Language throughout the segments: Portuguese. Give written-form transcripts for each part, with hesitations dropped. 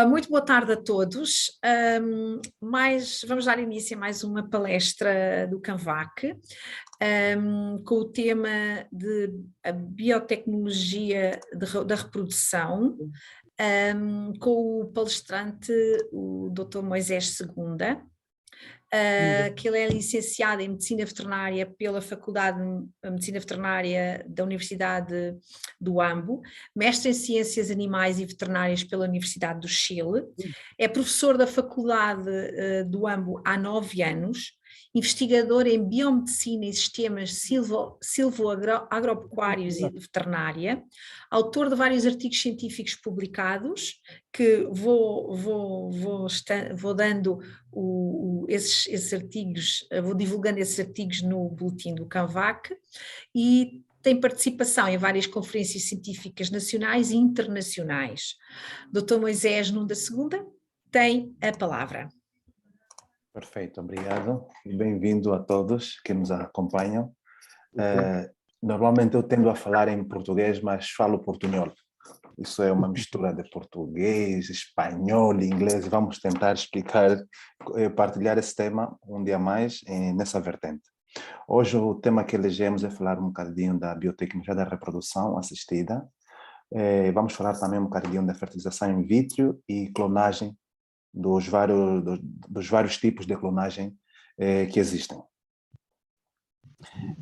Muito boa tarde a todos. Vamos dar início a mais uma palestra do CANVAC, com o tema de a biotecnologia da reprodução, com o palestrante, o Dr. Moisés Segunda, que ele é licenciado em Medicina Veterinária pela Faculdade de Medicina Veterinária da Universidade do Ambo, mestre em Ciências Animais e Veterinárias pela Universidade do Chile, é professor da Faculdade do Ambo há 9 anos, investigador em Biomedicina e Sistemas Silvo-Agropecuários e Veterinária, autor de vários artigos científicos publicados, que vou dando esses artigos, vou divulgando esses artigos no boletim do CANVAC, e tem participação em várias conferências científicas nacionais e internacionais. Dr. Moisés Nunda Segunda tem a palavra. Perfeito, obrigado e bem-vindo a todos que nos acompanham. Normalmente eu tendo a falar em português, mas falo portunhol. Isso é uma mistura de português, espanhol, inglês. Vamos tentar explicar, partilhar esse tema um dia mais nessa vertente. Hoje o tema que elegemos é falar um bocadinho da biotecnologia da reprodução assistida. Vamos falar também um bocadinho da fertilização in vitro e clonagem dos vários tipos de clonagem que existem.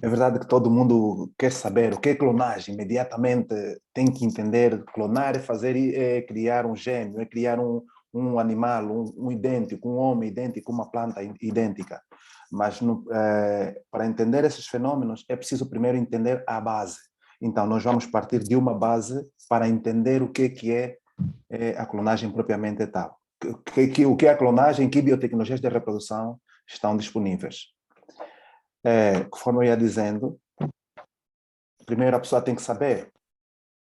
É verdade que todo mundo quer saber o que é clonagem, imediatamente tem que entender, clonar é fazer, criar um gêmeo, é criar um animal, um idêntico, um homem idêntico, uma planta idêntica. Mas para entender esses fenômenos é preciso primeiro entender a base. Então nós vamos partir de uma base para entender o que é a clonagem propriamente tal. O que é a clonagem, que biotecnologias de reprodução estão disponíveis. Conforme eu ia dizendo, primeiro a pessoa tem que saber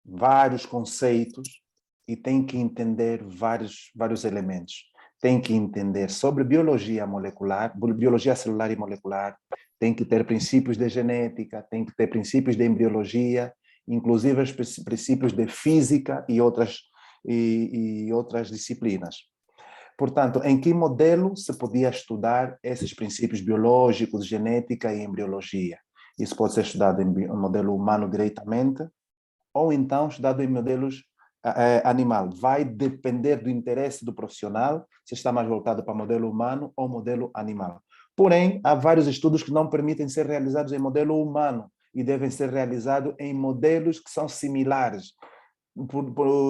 vários conceitos e tem que entender vários elementos. Tem que entender sobre biologia molecular, biologia celular e molecular, tem que ter princípios de genética, tem que ter princípios de embriologia, inclusive os princípios de física e outras disciplinas. Portanto, em que modelo se podia estudar esses princípios biológicos, genética e embriologia? Isso pode ser estudado em modelo humano diretamente, ou então estudado em modelos animal. Vai depender do interesse do profissional, se está mais voltado para modelo humano ou modelo animal. Porém, há vários estudos que não permitem ser realizados em modelo humano e devem ser realizados em modelos que são similares.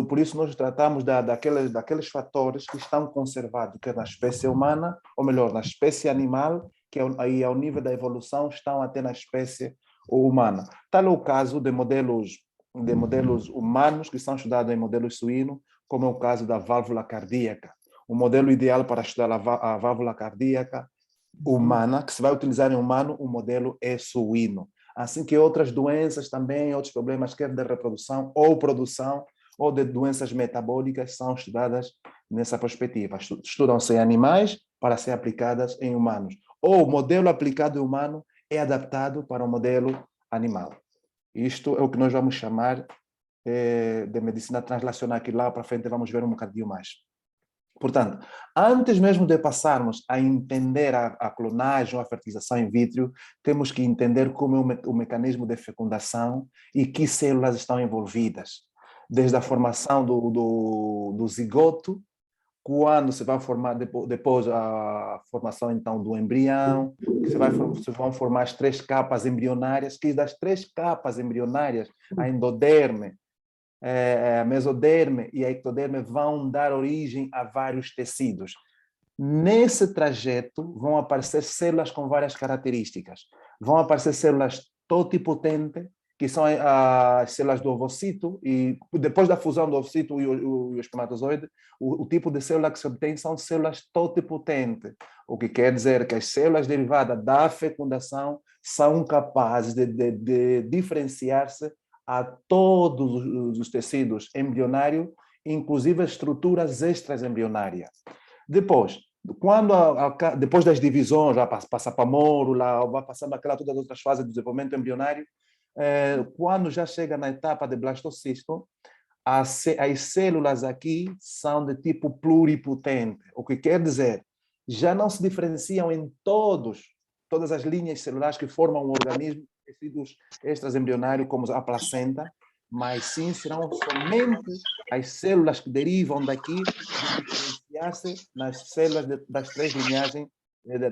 Por isso nós tratamos daqueles fatores que estão conservados, quer na espécie humana, ou melhor, na espécie animal, que aí ao nível da evolução estão até na espécie humana. Tal é o caso de modelos humanos que são estudados em modelos suínos, como é o caso da válvula cardíaca. O modelo ideal para estudar a válvula cardíaca humana, que se vai utilizar em humano, o modelo é suíno. Assim que outras doenças também, outros problemas, quer de reprodução ou produção, ou de doenças metabólicas, são estudadas nessa perspectiva. Estudam-se em animais para ser aplicadas em humanos. Ou o modelo aplicado em humano é adaptado para o modelo animal. Isto é o que nós vamos chamar de medicina translacional, que lá para frente vamos ver um bocadinho mais. Portanto, antes mesmo de passarmos a entender a clonagem ou a fertilização in vitro, temos que entender como é o mecanismo de fecundação e que células estão envolvidas. Desde a formação do zigoto, quando se vai formar, depois a formação então do embrião, que se vão formar as 3 capas embrionárias, que das 3 capas embrionárias, a endoderme, a mesoderme e a ectoderme vão dar origem a vários tecidos. Nesse trajeto vão aparecer células com várias características. Vão aparecer células totipotente, que são as células do ovocito, e depois da fusão do ovocito e o espermatozoide, o tipo de célula que se obtém são células totipotente, o que quer dizer que as células derivadas da fecundação são capazes de diferenciar-se a todos os tecidos embrionários, inclusive as estruturas extraembrionárias. Depois das divisões, já passa para mórula, vai passando todas as outras fases do desenvolvimento embrionário, quando já chega na etapa de blastocisto, as células aqui são de tipo pluripotente, o que quer dizer, já não se diferenciam em todas as linhas celulares que formam o organismo, tecidos extraembrionários, como a placenta, mas sim serão somente as células que derivam daqui, vão diferenciar-se nas células das três linhagens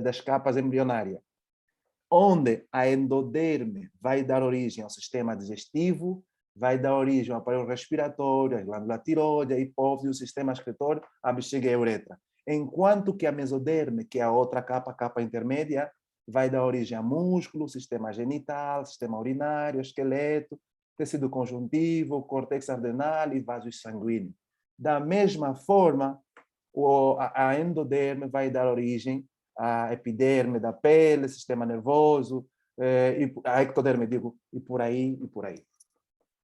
das capas embrionárias, onde a endoderme vai dar origem ao sistema digestivo, vai dar origem ao aparelho respiratório, a glândula tiroide, a hipófise, o sistema excretório, a bexiga e a uretra. Enquanto que a mesoderme, que é a outra capa, a capa intermédia, vai dar origem a músculo, sistema genital, sistema urinário, esqueleto, tecido conjuntivo, córtex adrenal e vasos sanguíneos. Da mesma forma, a endoderme vai dar origem à epiderme da pele, sistema nervoso, a ectoderme, digo, e por aí, e por aí.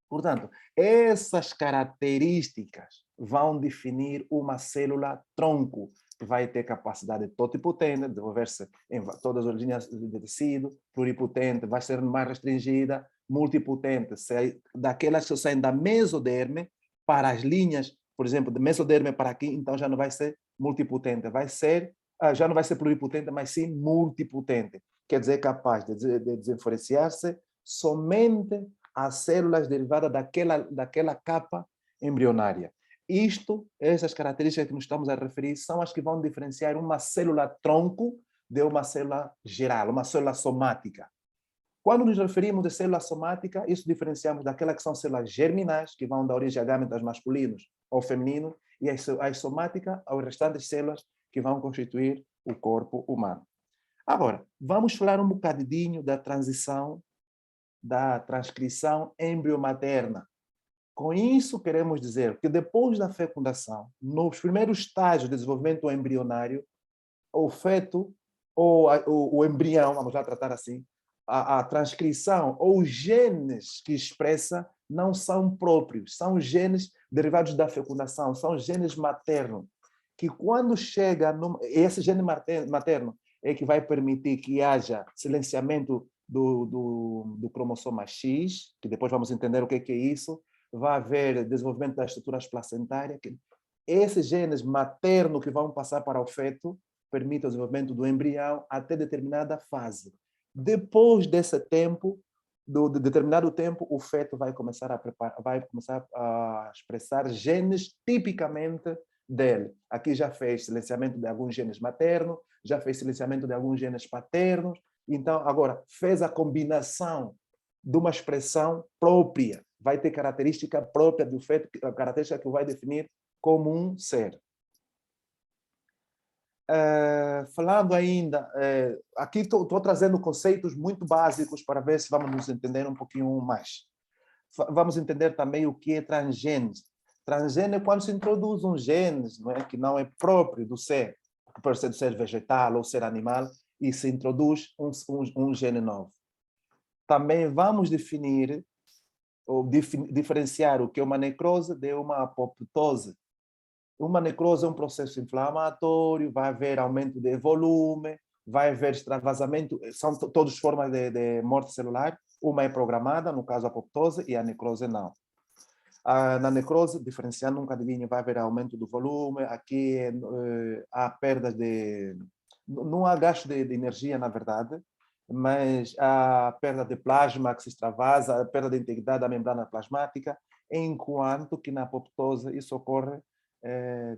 Portanto, essas características vão definir uma célula tronco, que vai ter capacidade totipotente, desenvolver-se em todas as linhas de tecido, pluripotente, vai ser mais restringida, multipotente, daquelas que saem da mesoderme para as linhas, por exemplo, de mesoderme para aqui, então já não vai ser multipotente, já não vai ser pluripotente, mas sim multipotente. Quer dizer, capaz de diferenciar-se somente as células derivadas daquela capa embrionária. Essas características que nos estamos a referir, são as que vão diferenciar uma célula tronco de uma célula geral, uma célula somática. Quando nos referimos a célula somática, isso diferenciamos daquelas que são células germinais, que vão dar origem a gametas masculinos ou femininos, e as somáticas, aos restantes células que vão constituir o corpo humano. Agora, vamos falar um bocadinho da transição da transcrição embriomaterna. Com isso, queremos dizer que depois da fecundação, nos primeiros estágios de desenvolvimento embrionário, o feto, ou o embrião, vamos lá tratar assim, a transcrição ou os genes que expressa não são próprios, são genes derivados da fecundação, são genes maternos, que quando chega, esse gene materno é que vai permitir que haja silenciamento do cromossoma X, que depois vamos entender o que é isso, vai haver desenvolvimento das estruturas placentárias. Esses genes maternos que vão passar para o feto permitem o desenvolvimento do embrião até determinada fase. Depois desse tempo, de determinado tempo, o feto vai começar a expressar genes tipicamente dele. Aqui já fez silenciamento de alguns genes maternos, já fez silenciamento de alguns genes paternos. Então, agora, fez a combinação de uma expressão própria. Vai ter característica própria do feto, característica que o vai definir como um ser. Falando ainda, aqui estou trazendo conceitos muito básicos para ver se vamos nos entender um pouquinho mais. Vamos entender também o que é transgênese. Transgênese é quando se introduz um gene, não é, que não é próprio do ser, que pode ser do ser vegetal ou ser animal, e se introduz um gene novo. Também vamos definir ou diferenciar o que é uma necrose de uma apoptose. Uma necrose é um processo inflamatório, vai haver aumento de volume, vai haver extravasamento, são todas formas de morte celular. Uma é programada, no caso a apoptose, e a necrose não. Na necrose, diferenciando um bocadinho, vai haver aumento do volume, aqui há perdas não há gasto de energia, na verdade, mas há perda de plasma que se extravasa, a perda de integridade da membrana plasmática, enquanto que na apoptose isso ocorre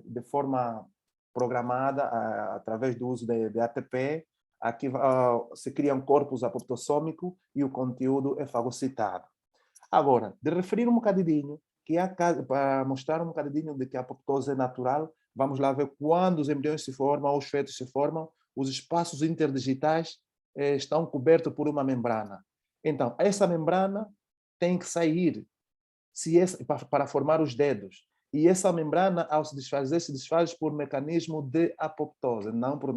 de forma programada, através do uso de ATP. Aqui se cria um corpus apoptossômico e o conteúdo é fagocitado. Agora, de referir um bocadinho, para mostrar um bocadinho de que a apoptose é natural, vamos lá ver quando os embriões se formam, ou os fetos se formam, os espaços interdigitais estão cobertos por uma membrana. Então, essa membrana tem que sair para formar os dedos. E essa membrana, ao se desfaz por mecanismo de apoptose, não por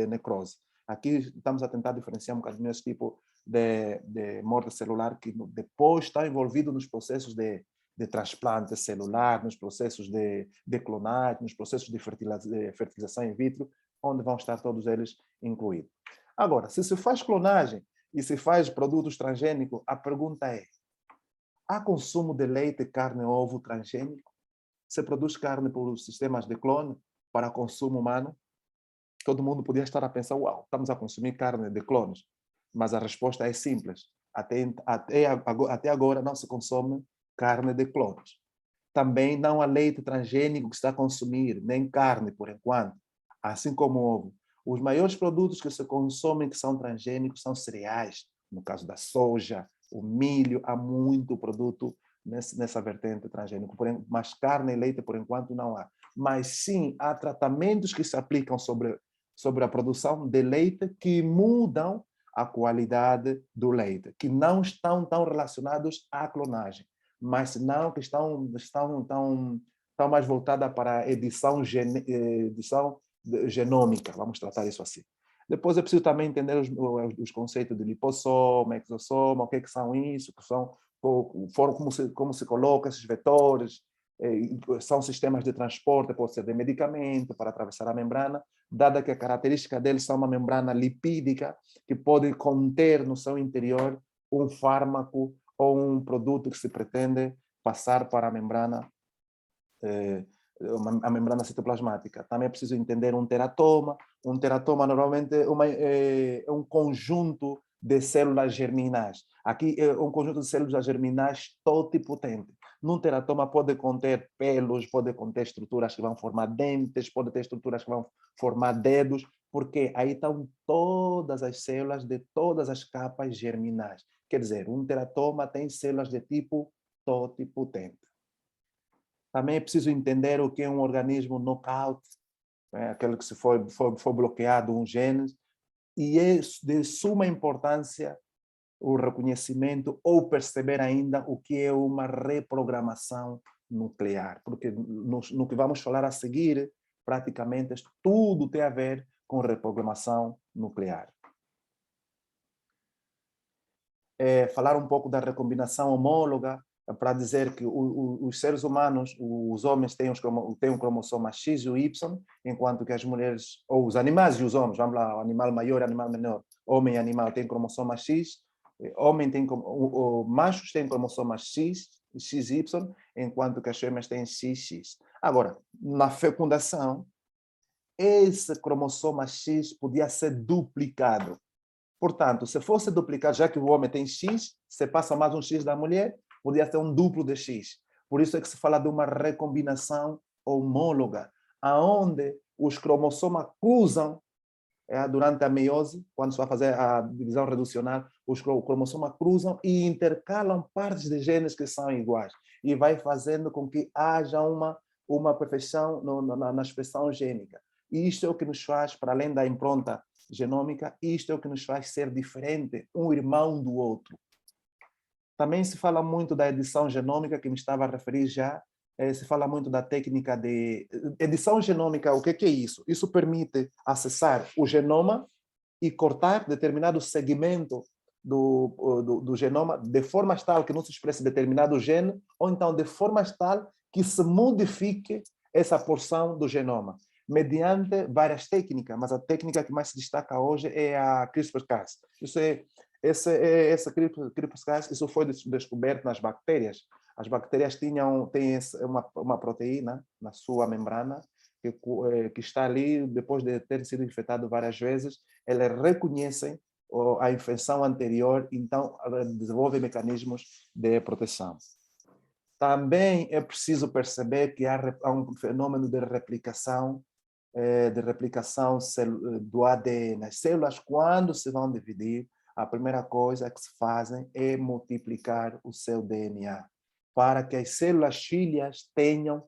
necrose. Aqui estamos a tentar diferenciar um bocadinho esse tipo de morte celular que depois está envolvido nos processos de transplante celular, nos processos de clonagem, nos processos de fertilização in vitro, onde vão estar todos eles incluídos. Agora, se faz clonagem e se faz produtos transgênicos, a pergunta é: há consumo de leite, carne, ovo transgênico? Se produz carne por sistemas de clone para consumo humano? Todo mundo podia estar a pensar, uau, estamos a consumir carne de clones. Mas a resposta é simples. Até agora não se consome carne de clones. Também não há leite transgênico que se está a consumir, nem carne, por enquanto, assim como ovo. Os maiores produtos que se consomem que são transgênicos são cereais, no caso da soja, o milho, há muito produto nessa vertente transgênico. Mas carne e leite, por enquanto, não há. Mas sim, há tratamentos que se aplicam sobre a produção de leite que mudam a qualidade do leite, que não estão tão relacionados à clonagem, mas não que estão mais voltadas para a edição genômica, vamos tratar isso assim. Depois é preciso também entender os conceitos de lipossoma, exossoma, o que são isso, que são como se coloca esses vetores, são sistemas de transporte, pode ser de medicamento para atravessar a membrana, dada que a característica deles são uma membrana lipídica que pode conter no seu interior um fármaco ou um produto que se pretende passar para a membrana citoplasmática. Também é preciso entender um teratoma. Um teratoma normalmente é um conjunto de células germinais. Aqui é um conjunto de células germinais totipotente. Num teratoma pode conter pelos, pode conter estruturas que vão formar dentes, pode ter estruturas que vão formar dedos, porque aí estão todas as células de todas as capas germinais. Quer dizer, um teratoma tem células de tipo totipotente. Também é preciso entender o que é um organismo knockout, né? Aquele que se foi bloqueado um gene, e é de suma importância o reconhecimento ou perceber ainda o que é uma reprogramação nuclear, porque no que vamos falar a seguir, praticamente tudo tem a ver com reprogramação nuclear. Falar um pouco da recombinação homóloga, para dizer que os seres humanos, os homens têm um cromossoma X e o Y, enquanto que as mulheres, ou os animais e os homens, vamos lá, animal maior e animal menor, homem e animal têm cromossoma X, machos têm cromossoma X, XY, enquanto que as fêmeas têm XX. Agora, na fecundação, esse cromossoma X podia ser duplicado. Portanto, se fosse duplicado, já que o homem tem X, se passa mais um X da mulher, podia ter um duplo de X. Por isso é que se fala de uma recombinação homóloga, aonde os cromossomas cruzam durante a meiose, quando se vai fazer a divisão reducional, os cromossomas cruzam e intercalam partes de genes que são iguais. E vai fazendo com que haja uma perfeição na expressão gênica. E isto é o que nos faz, para além da impronta genômica, isto é o que nos faz ser diferente, um irmão do outro. Também se fala muito da edição genômica, que me estava a referir já, se fala muito da técnica de edição genômica. O que é isso? Isso permite acessar o genoma e cortar determinado segmento do genoma de forma tal que não se expresse determinado gene, ou então de forma tal que se modifique essa porção do genoma, mediante várias técnicas, mas a técnica que mais se destaca hoje é a CRISPR-Cas. Essa CRISPR-Cas, isso foi descoberto nas bactérias. As bactérias têm uma proteína na sua membrana que está ali, depois de ter sido infectado várias vezes, elas reconhecem a infecção anterior, então desenvolvem mecanismos de proteção. Também é preciso perceber que há um fenômeno de replicação do ADN. As células, quando se vão dividir, a primeira coisa que se fazem é multiplicar o seu DNA, para que as células filhas tenham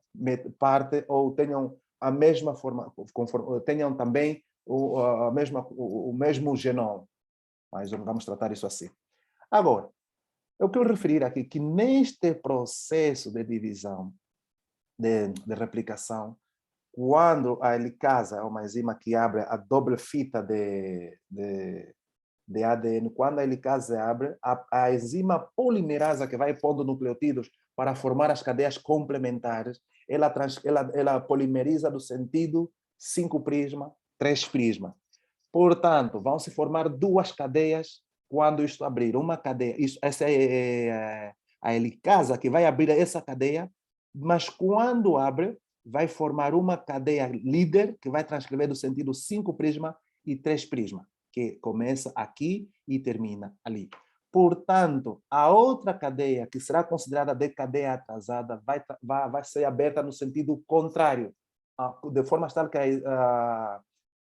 parte ou tenham a mesma forma, tenham também o mesmo genoma. Mas vamos tratar isso assim. Agora, eu quero referir aqui que neste processo de divisão, de replicação, quando a helicasa é uma enzima que abre a doble fita de ADN, quando a helicase abre, a enzima polimerasa que vai pondo nucleotídeos para formar as cadeias complementares, ela polimeriza do sentido 5' 3'. Portanto, vão se formar duas cadeias quando isto abrir. Uma cadeia, essa é a helicasa que vai abrir essa cadeia, mas quando abre, vai formar uma cadeia líder que vai transcrever no sentido 5' e 3', que começa aqui e termina ali. Portanto, a outra cadeia, que será considerada de cadeia atrasada, vai ser aberta no sentido contrário, de forma tal que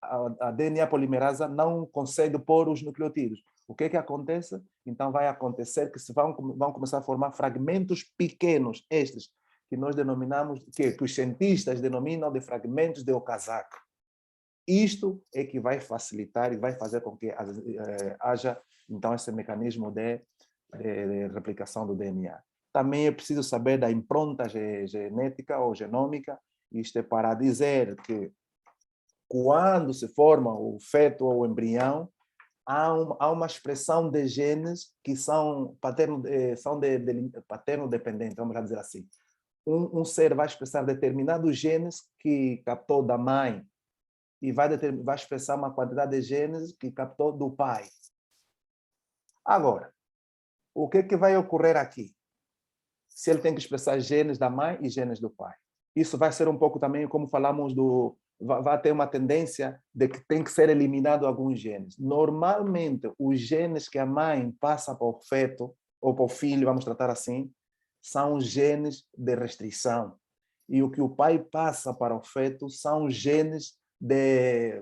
a DNA polimerasa não consegue pôr os nucleotídeos. O que acontece? Então, vai acontecer que vão começar a formar fragmentos pequenos, estes, que nós denominamos, que os cientistas denominam de fragmentos de Okazaki. Isto é que vai facilitar e vai fazer com que haja, então, esse mecanismo de replicação do DNA. Também é preciso saber da impronta genética ou genômica, isto é para dizer que quando se forma o feto ou o embrião, há uma expressão de genes que são paterno-dependentes, vamos dizer assim. Um ser vai expressar determinados genes que captou da mãe e vai expressar uma quantidade de genes que captou do pai. Agora, o que vai ocorrer aqui? Se ele tem que expressar genes da mãe e genes do pai. Isso vai ser um pouco também, como falamos, vai ter uma tendência de que tem que ser eliminado alguns genes. Normalmente, os genes que a mãe passa para o feto, ou para o filho, vamos tratar assim, são genes de restrição. E o que o pai passa para o feto são genes de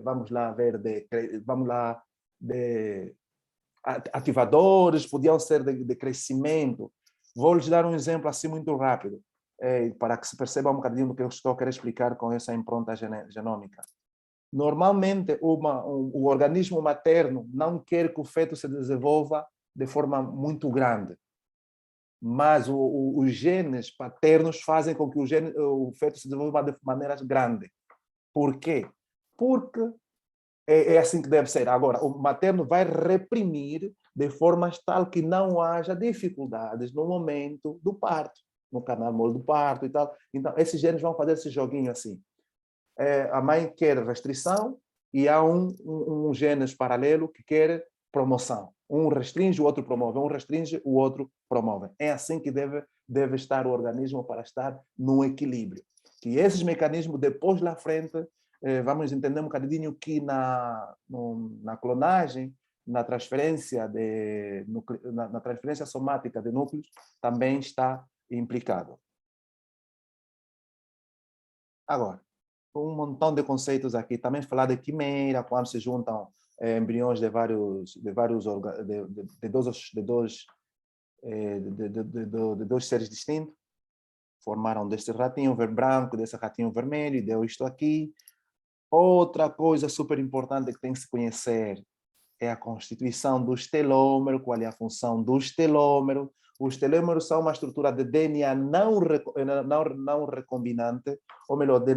ativadores, podiam ser de crescimento. Vou lhes dar um exemplo assim muito rápido, para que se perceba um bocadinho do que eu estou a querer explicar com essa impronta genômica. Normalmente, o organismo materno não quer que o feto se desenvolva de forma muito grande, mas os genes paternos fazem com que o feto se desenvolva de maneiras grandes. Por quê? Porque é assim que deve ser. Agora, o materno vai reprimir de forma tal que não haja dificuldades no momento do parto, no canal mole do parto e tal. Então, esses genes vão fazer esse joguinho assim. A mãe quer restrição e há um genes paralelo que quer promoção. Um restringe, o outro promove. Um restringe, o outro promove. É assim que deve estar o organismo para estar no equilíbrio. Que esses mecanismos, depois lá frente, vamos entender um bocadinho que na clonagem, na transferência somática de núcleos, também está implicado. Agora, um montão de conceitos aqui. Também falar de quimera, quando se juntam embriões de dois seres distintos, formaram deste ratinho branco, desse ratinho vermelho, e deu isto aqui. Outra coisa super importante que tem que se conhecer é a constituição dos telômeros, qual é a função dos telômeros. Os telômeros são uma estrutura de DNA não recombinante, ou melhor, de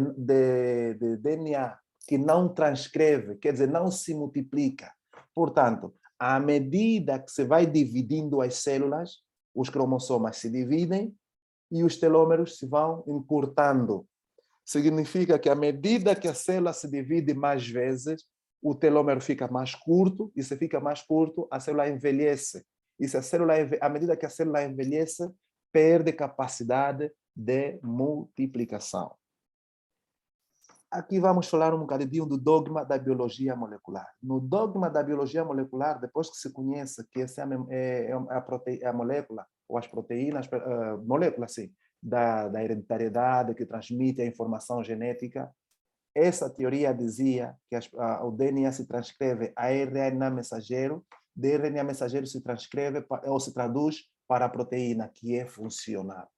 DNA que não transcreve, quer dizer, não se multiplica. Portanto, à medida que se vai dividindo as células, os cromossomas se dividem e os telômeros se vão encurtando. Significa que à medida que a célula se divide mais vezes, o telômero fica mais curto, e se fica mais curto, a célula envelhece. E se à medida que a célula envelhece, perde capacidade de multiplicação. Aqui vamos falar um bocadinho do dogma da biologia molecular. No dogma da biologia molecular, depois que se conhece que essa é a molécula, ou as proteínas, molécula, sim, da hereditariedade que transmite a informação genética, essa teoria dizia que o DNA se transcreve a RNA mensageiro, de RNA mensageiro se transcreve ou se traduz para a proteína, que é funcional.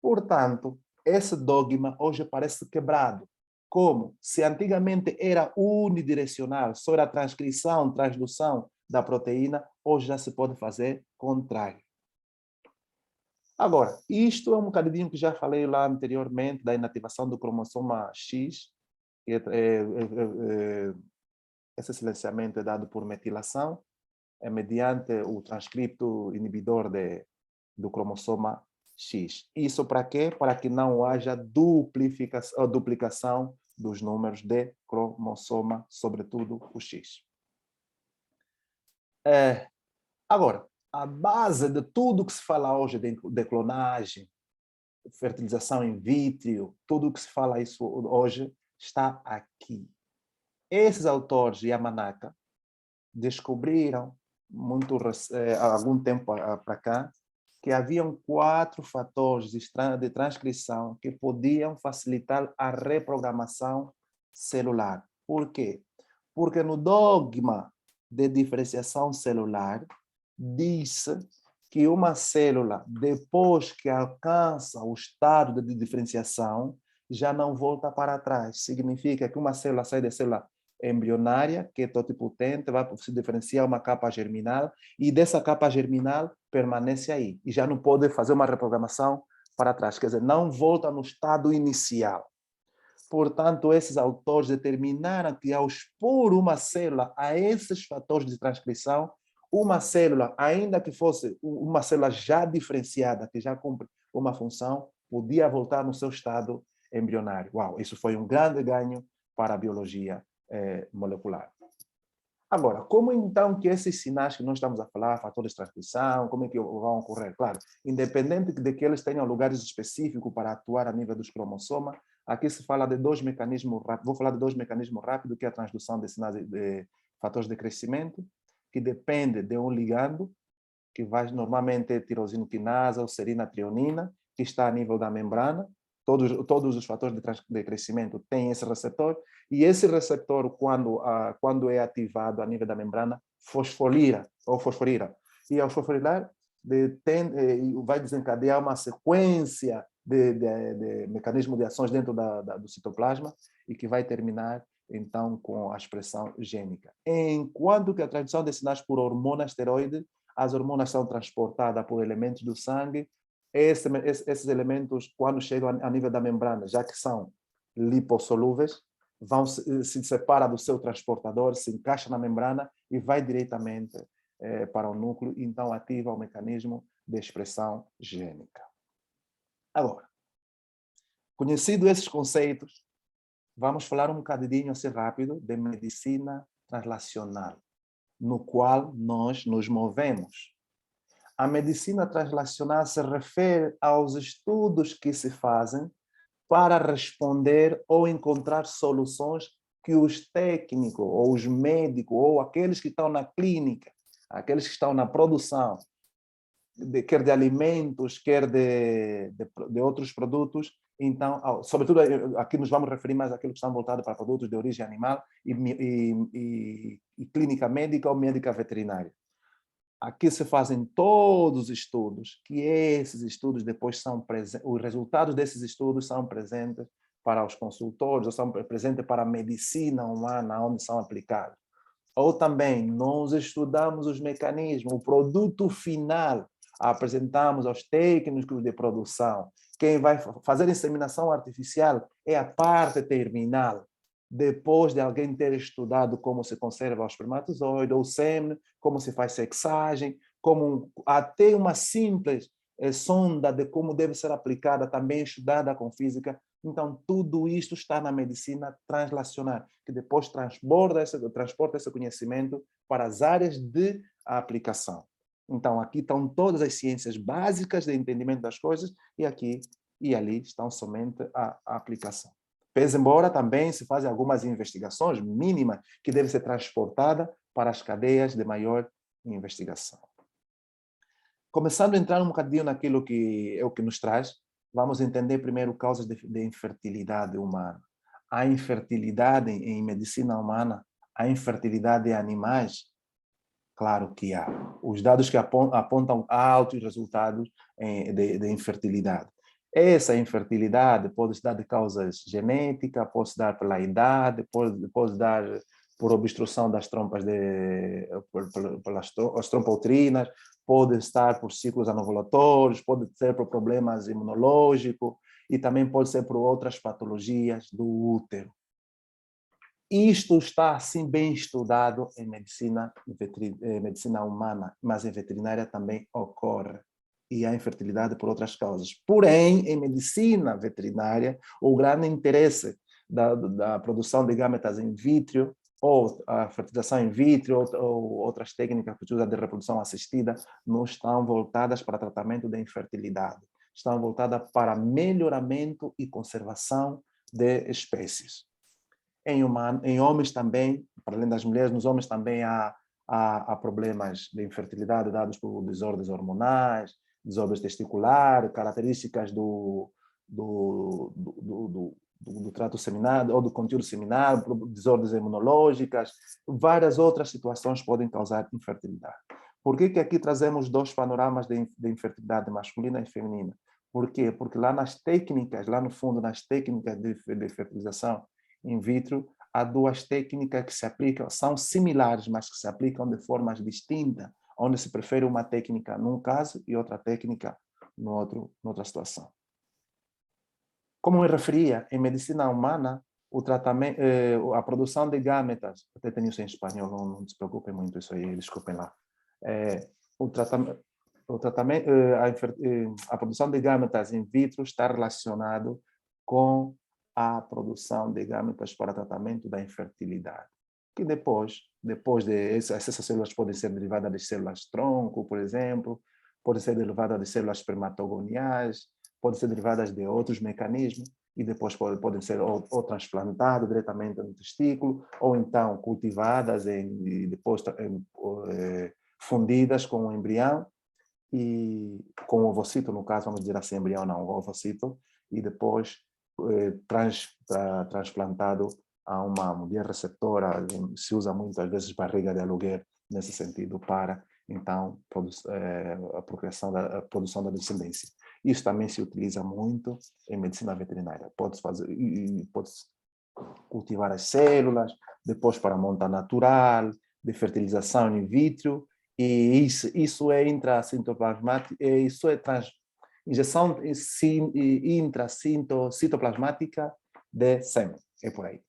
Portanto, esse dogma hoje parece quebrado. Como? Se antigamente era unidirecional, só era transcrição, transdução da proteína, hoje já se pode fazer contrário. Agora, isto é um bocadinho que já falei lá anteriormente, da inativação do cromossoma X, que esse silenciamento é dado por metilação, mediante o transcripto inibidor do cromossoma X. Isso para quê? Para que não haja duplicação dos números de cromossoma, sobretudo o X. Agora, a base de tudo que se fala hoje de clonagem, fertilização in vitro, tudo que se fala isso hoje está aqui. Esses autores, Yamanaka, descobriram há algum tempo para cá que haviam 4 fatores de transcrição que podiam facilitar a reprogramação celular. Por quê? Porque no dogma de diferenciação celular diz que uma célula, depois que alcança o estado de diferenciação, já não volta para trás. Significa que uma célula sai da célula embrionária, que é totipotente, vai se diferenciar uma capa germinal, e dessa capa germinal permanece aí. E já não pode fazer uma reprogramação para trás. Quer dizer, não volta no estado inicial. Portanto, esses autores determinaram que, ao expor uma célula a esses fatores de transcrição, uma célula, ainda que fosse uma célula já diferenciada, que já cumpre uma função, podia voltar no seu estado embrionário. Uau, isso foi um grande ganho para a biologia molecular. Agora, como então que esses sinais que nós estamos a falar, fatores de transcrição, como é que vão ocorrer? Claro, independente de que eles tenham lugares específicos para atuar a nível dos cromossomas, aqui se fala de 2 mecanismos rápidos. Vou falar de 2 mecanismos rápidos, que é a transdução de sinais de fatores de crescimento, que depende de um ligando, que vai normalmente é tirosina quinasa ou serina trionina, que está a nível da membrana. Todos os fatores de crescimento têm esse receptor, e esse receptor, quando é ativado a nível da membrana, fosforila. E ao fosforilar, vai desencadear uma sequência de mecanismos de ações dentro do citoplasma, e que vai terminar, então, com a expressão gênica. Enquanto que a transdução de sinais por hormona esteroide, as hormonas são transportadas por elementos do sangue. Esses elementos, quando chegam a nível da membrana, já que são lipossolúveis, se separa do seu transportador, se encaixa na membrana e vai diretamente para o núcleo, então ativa o mecanismo de expressão gênica. Agora, conhecido esses conceitos, vamos falar um bocadinho assim rápido de medicina translacional, no qual nós nos movemos. A medicina translacional se refere aos estudos que se fazem para responder ou encontrar soluções que os técnicos, ou os médicos, ou aqueles que estão na clínica, aqueles que estão na produção, quer de alimentos, quer de outros produtos. Então, sobretudo, aqui nos vamos referir mais àqueles que estão voltados para produtos de origem animal e clínica médica ou médica veterinária. Aqui se fazem todos os estudos, que esses estudos depois são presentes, os resultados desses estudos são presentes para os consultores, ou são presentes para a medicina humana, onde são aplicados. Ou também, nós estudamos os mecanismos, o produto final, apresentamos aos técnicos de produção. Quem vai fazer a inseminação artificial é a parte terminal. Depois de alguém ter estudado como se conserva o espermatozoide ou o sêmen, como se faz sexagem, até uma simples sonda de como deve ser aplicada, também estudada com física. Então, tudo isto está na medicina translacional, que depois transporta esse conhecimento para as áreas de aplicação. Então, aqui estão todas as ciências básicas de entendimento das coisas, e aqui e ali estão somente a aplicação. Pese embora também se fazem algumas investigações mínimas que devem ser transportadas para as cadeias de maior investigação. Começando a entrar um bocadinho naquilo que é o que nos traz, vamos entender primeiro causas de infertilidade humana. A infertilidade em medicina humana, a infertilidade em animais, claro que há. Os dados que apontam altos resultados de infertilidade. Essa infertilidade pode se dar de causas genéticas, pode se dar pela idade, pode dar por obstrução das trompas, pelas tromboutrinas, pode estar por ciclos anovulatórios, pode ser por problemas imunológicos e também pode ser por outras patologias do útero. Isto está assim bem estudado em medicina humana, mas em veterinária também ocorre. E há infertilidade por outras causas. Porém, em medicina veterinária, o grande interesse da produção de gametas in vitro ou a fertilização in vitro, ou outras técnicas que usam de reprodução assistida, não estão voltadas para tratamento da infertilidade. Estão voltadas para melhoramento e conservação de espécies. Em homens também, para além das mulheres, nos homens também há problemas de infertilidade dados por desordens hormonais, desordens testiculares, características do trato seminal ou do conteúdo seminal, desordens imunológicas, várias outras situações podem causar infertilidade. Por que aqui trazemos dois panoramas de infertilidade masculina e feminina? Por quê? Porque lá nas técnicas, lá no fundo, nas técnicas de fertilização in vitro, há duas técnicas que se aplicam, são similares, mas que se aplicam de formas distintas, onde se prefere uma técnica num caso e outra técnica noutra situação. Como eu referia, em medicina humana, o tratamento, a produção de gametas, até tenho isso em espanhol, não se preocupem muito isso aí, desculpem lá. A produção de gametas in vitro está relacionado com a produção de gametas para tratamento da infertilidade. Que depois essas células podem ser derivadas de células tronco, por exemplo, podem ser derivadas de células espermatogoniais, podem ser derivadas de outros mecanismos e depois podem ser ou transplantadas diretamente no testículo ou então cultivadas e depois fundidas com o embrião e com o ovocito, no caso, vamos dizer assim, embrião não, o ovocito, e depois transplantado a uma mulher receptora. Se usa muito, às vezes, barriga de aluguer nesse sentido para, então, a produção da descendência. Isso também se utiliza muito em medicina veterinária. Pode-se cultivar as células, depois para monta natural, de fertilização in vitro, e isso é intracitoplasmático, isso é injeção intracitoplasmática de sêmen, é por aí.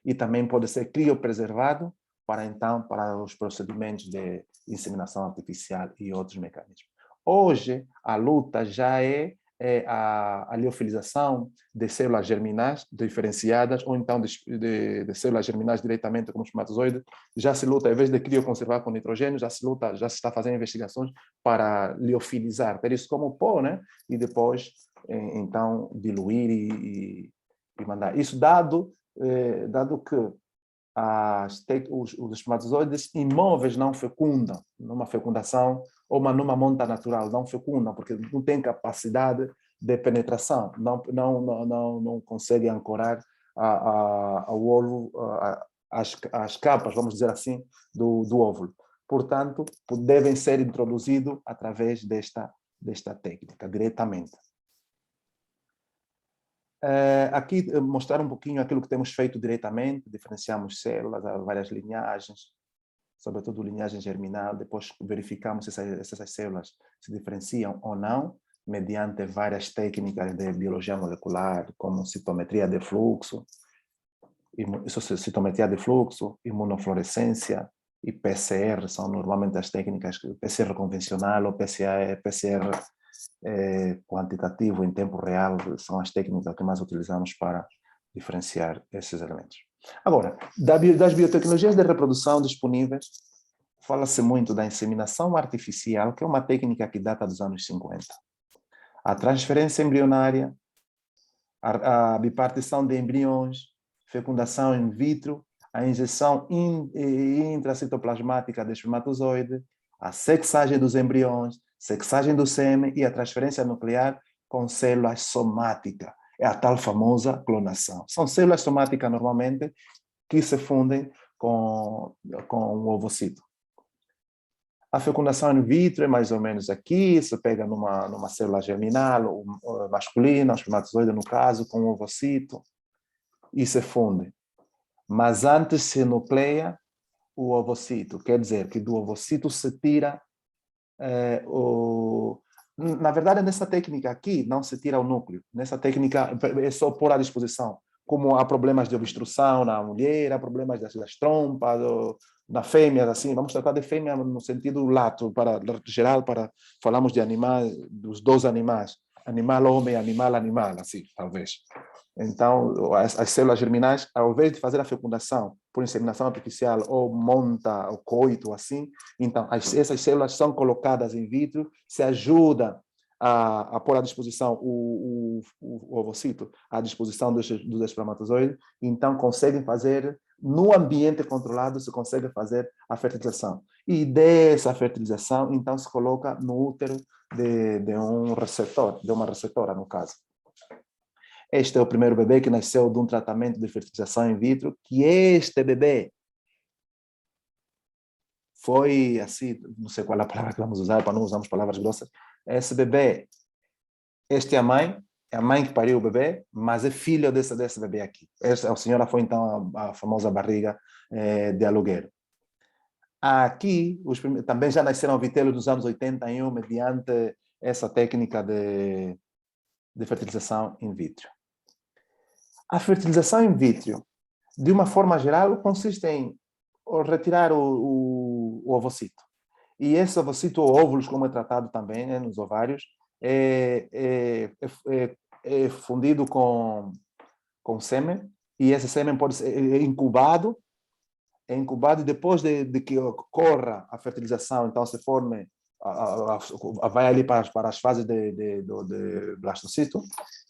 E também pode ser criopreservado para os procedimentos de inseminação artificial e outros mecanismos. Hoje, a luta já é a liofilização de células germinais diferenciadas, ou então de células germinais diretamente como espermatozoide. Já se luta, ao invés de crioconservar com nitrogênio, já se está fazendo investigações para liofilizar, ter isso como pó, né? E depois, então, diluir e mandar. Isso dado que os espermatozoides imóveis não fecundam, numa fecundação ou numa monta natural, não fecundam, porque não tem capacidade de penetração, não consegue ancorar ao óvulo, as capas, vamos dizer assim, do óvulo. Portanto, devem ser introduzidos através desta técnica, diretamente. Aqui mostrar um pouquinho aquilo que temos feito diretamente, diferenciamos células, há várias linhagens, sobretudo linhagem germinal, depois verificamos se essas células se diferenciam ou não, mediante várias técnicas de biologia molecular, como citometria de fluxo, imunofluorescência e PCR, são normalmente as técnicas, PCR convencional ou PCR quantitativo em tempo real, são as técnicas que mais utilizamos para diferenciar esses elementos. Agora, das biotecnologias de reprodução disponíveis, fala-se muito da inseminação artificial, que é uma técnica que data dos anos 50. A transferência embrionária, a bipartição de embriões, fecundação in vitro, a injeção intracitoplasmática de espermatozoide, a sexagem dos embriões, sexagem do sêmen e a transferência nuclear com células somáticas. É a tal famosa clonação. São células somáticas, normalmente, que se fundem com o ovocito. A fecundação in vitro é mais ou menos aqui, se pega numa célula germinal masculina, o espermatozoide, no caso, com o ovocito, e se funde. Mas antes se nucleia o ovocito, quer dizer que do ovocito se tira na verdade, nessa técnica aqui, não se tira o núcleo. Nessa técnica é só pôr à disposição. Como há problemas de obstrução na mulher, há problemas das trompas, na fêmea, assim, vamos tratar de fêmea no sentido lato, geral, falamos de animais, dos dois animais, animal homem, animal, assim, talvez. Então, as células germinais, ao invés de fazer a fecundação por inseminação artificial ou monta o coito assim, então essas células são colocadas in vitro, se ajuda a pôr à disposição o ovocito, à disposição dos espermatozoides, então conseguem fazer, no ambiente controlado, se consegue fazer a fertilização. E dessa fertilização, então, se coloca no útero de um receptor, de uma receptora, no caso. Este é o primeiro bebê que nasceu de um tratamento de fertilização in vitro, que este bebê foi, assim, não sei qual é a palavra que vamos usar, para não usarmos palavras grossas, esse bebê, este é a mãe que pariu o bebê, mas é filho desse bebê aqui. A senhora foi, então, a famosa barriga de aluguer. Aqui, também já nasceram vitelos dos anos 81, mediante essa técnica de fertilização in vitro. A fertilização in vitro, de uma forma geral, consiste em retirar o ovocito. E esse ovocito, ou óvulos, como é tratado também, né, nos ovários, é fundido com sêmen, e esse sêmen pode ser incubado, e depois de que ocorra a fertilização, então se forme, vai ali para as fases de blastocito,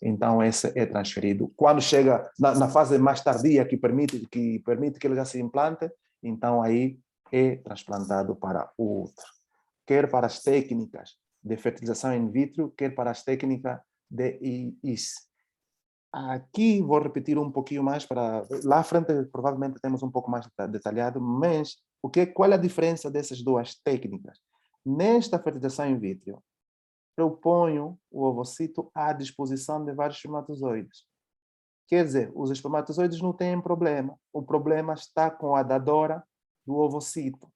então esse é transferido. Quando chega na fase mais tardia, que permite que ele já se implante, então aí é transplantado para o útero. Quer para as técnicas de fertilização in vitro, quer para as técnicas de IIS. Aqui vou repetir um pouquinho mais, lá à frente provavelmente temos um pouco mais detalhado, mas qual é a diferença dessas duas técnicas? Nesta fertilização in vitro, eu ponho o ovocito à disposição de vários espermatozoides. Quer dizer, os espermatozoides não têm problema, o problema está com a dadora do ovocito.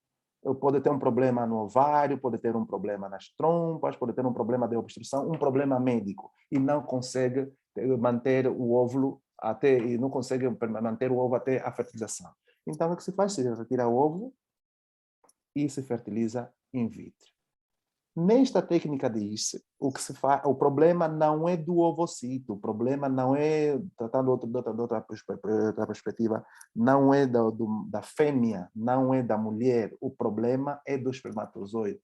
Eu pode ter um problema no ovário, pode ter um problema nas trompas, pode ter um problema de obstrução, um problema médico, e não consegue manter o óvulo e não consegue manter o ovo até a fertilização. Então, o que se faz? Se retira o ovo e se fertiliza in vitro. Nesta técnica de IS, o problema não é do ovocito, o problema não é, tratando de outra perspectiva, não é da fêmea, não é da mulher, o problema é do espermatozoide,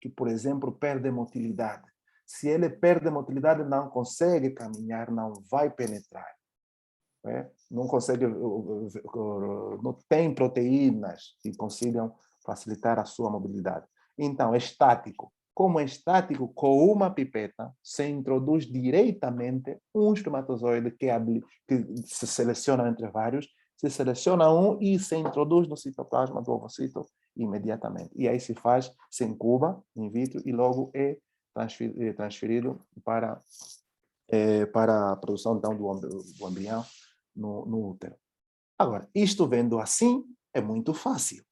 que, por exemplo, perde motilidade. Se ele perde motilidade, não consegue caminhar, não vai penetrar. Não consegue, não tem proteínas que consigam facilitar a sua mobilidade. Então, é estático. Como é estático, com uma pipeta, se introduz diretamente um espermatozoide que se seleciona entre vários, se seleciona um e se introduz no citoplasma do ovocito imediatamente. E aí se incuba in vitro e logo é transferido para a produção então, do embrião no útero. Agora, isto vendo assim, é muito fácil.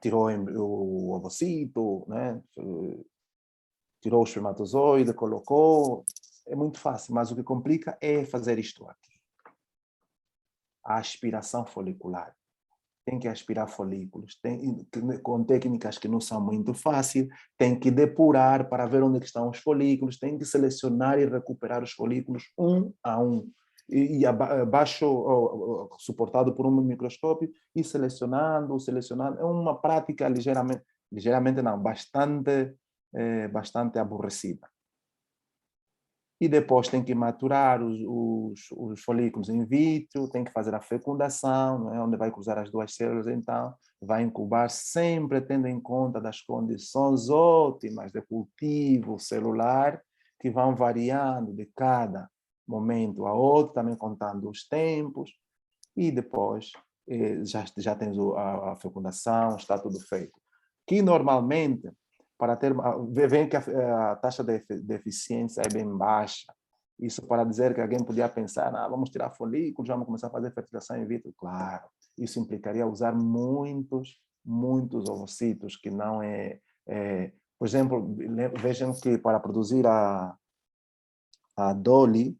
Tirou o ovocito, né? Tirou o espermatozoide, colocou, é muito fácil, mas o que complica é fazer isto aqui. A aspiração folicular. Tem que aspirar folículos, com técnicas que não são muito fáceis, tem que depurar para ver onde estão os folículos, tem que selecionar e recuperar os folículos um a um. E abaixo, suportado por um microscópio, e selecionando. É uma prática ligeiramente não, bastante aborrecida. E depois tem que maturar os folículos in vitro, tem que fazer a fecundação, não é? Onde vai cruzar as duas células, então vai incubar, sempre tendo em conta das condições ótimas de cultivo celular, que vão variando de cada momento a outro, também contando os tempos, e depois já tens a fecundação, está tudo feito. Que normalmente, vem que a taxa de eficiência é bem baixa. Isso para dizer que alguém podia pensar, vamos tirar folículos, vamos começar a fazer fertilização in vitro. Claro, isso implicaria usar muitos ovocitos, que não por exemplo, vejam que para produzir a Dolly,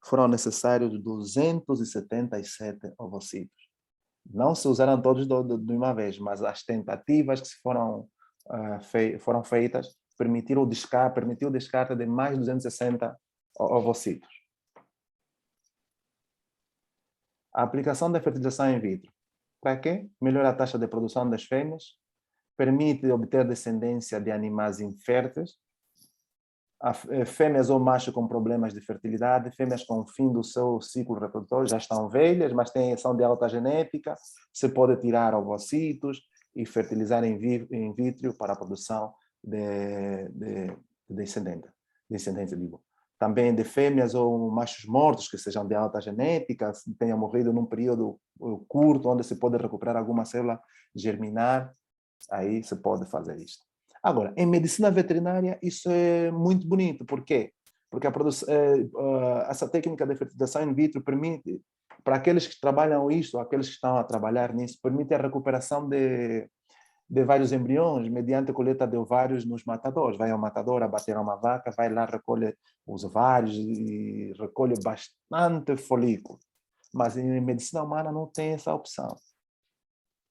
foram necessários 277 ovocitos. Não se usaram todos de uma vez, mas as tentativas que foram feitas permitiu o descarte de mais de 260 ovocitos. A aplicação da fertilização in vitro. Para quê? Melhora a taxa de produção das fêmeas, permite obter descendência de animais inférteis, fêmeas ou machos com problemas de fertilidade, fêmeas com o fim do seu ciclo reprodutor, já estão velhas, mas são de alta genética, se pode tirar ovocitos e fertilizar in vitro para a produção de descendência, digo. Também de fêmeas ou machos mortos que sejam de alta genética, tenham morrido num período curto, onde se pode recuperar alguma célula germinar, aí se pode fazer isto. Agora, em medicina veterinária, isso é muito bonito. Por quê? Porque essa técnica de fertilização in vitro permite, para aqueles que trabalham isso, aqueles que estão a trabalhar nisso, permite a recuperação de vários embriões mediante a coleta de ovários nos matadores. Vai ao matador abater uma vaca, vai lá, recolhe os ovários e recolhe bastante folículo. Mas em medicina humana não tem essa opção.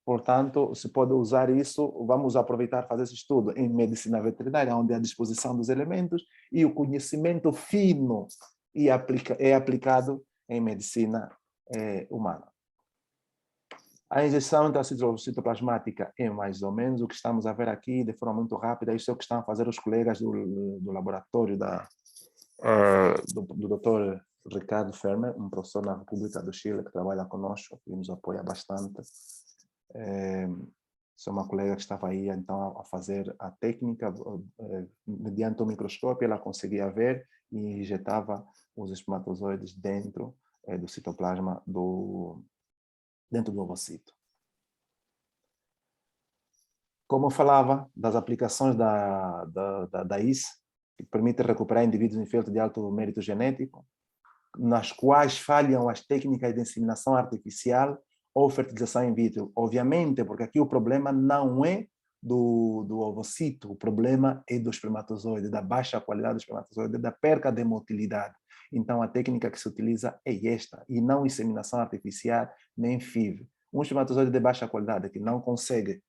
Portanto, se pode usar isso, vamos aproveitar fazer esse estudo em medicina veterinária, onde a disposição dos elementos e o conhecimento fino é aplicado em medicina humana. A injeção intracitoplasmática é mais ou menos o que estamos a ver aqui, de forma muito rápida. Isso é o que estão a fazer os colegas do laboratório do Dr. Ricardo Fermer, um professor na República do Chile que trabalha conosco e nos apoia bastante. Sou uma colega que estava aí então a fazer a técnica mediante o microscópio, ela conseguia ver e injetava os espermatozoides dentro do citoplasma dentro do ovocito. Como eu falava das aplicações da IS, que permite recuperar indivíduos inférteis de alto mérito genético, nas quais falham as técnicas de inseminação artificial ou fertilização in vitro. Obviamente, porque aqui o problema não é do ovocito, o problema é do espermatozoide, da baixa qualidade do espermatozoide, da perca de motilidade. Então, a técnica que se utiliza é esta, e não inseminação artificial nem FIV. Um espermatozoide de baixa qualidade, que não consegue,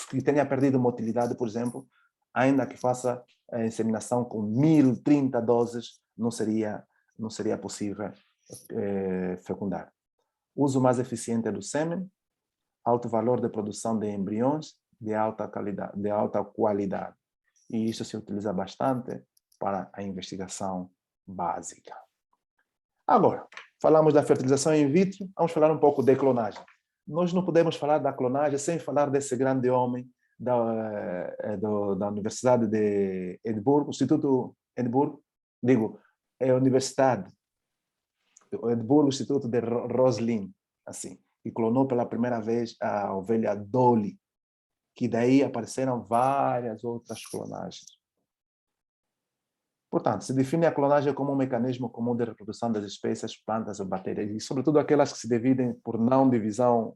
que tenha perdido motilidade, por exemplo, ainda que faça a inseminação com 1030 doses, não seria possível fecundar. Uso mais eficiente do sêmen, alto valor de produção de embriões de alta qualidade. E isso se utiliza bastante para a investigação básica. Agora, falamos da fertilização in vitro, vamos falar um pouco de clonagem. Nós não podemos falar da clonagem sem falar desse grande homem da Universidade de Edimburgo, Instituto Edimburgo, Universidade Edimburgo, Instituto de Roslin, assim, e clonou pela primeira vez a ovelha Dolly, que daí apareceram várias outras clonagens. Portanto, se define a clonagem como um mecanismo comum de reprodução das espécies, plantas ou bactérias, e sobretudo aquelas que se dividem por não divisão,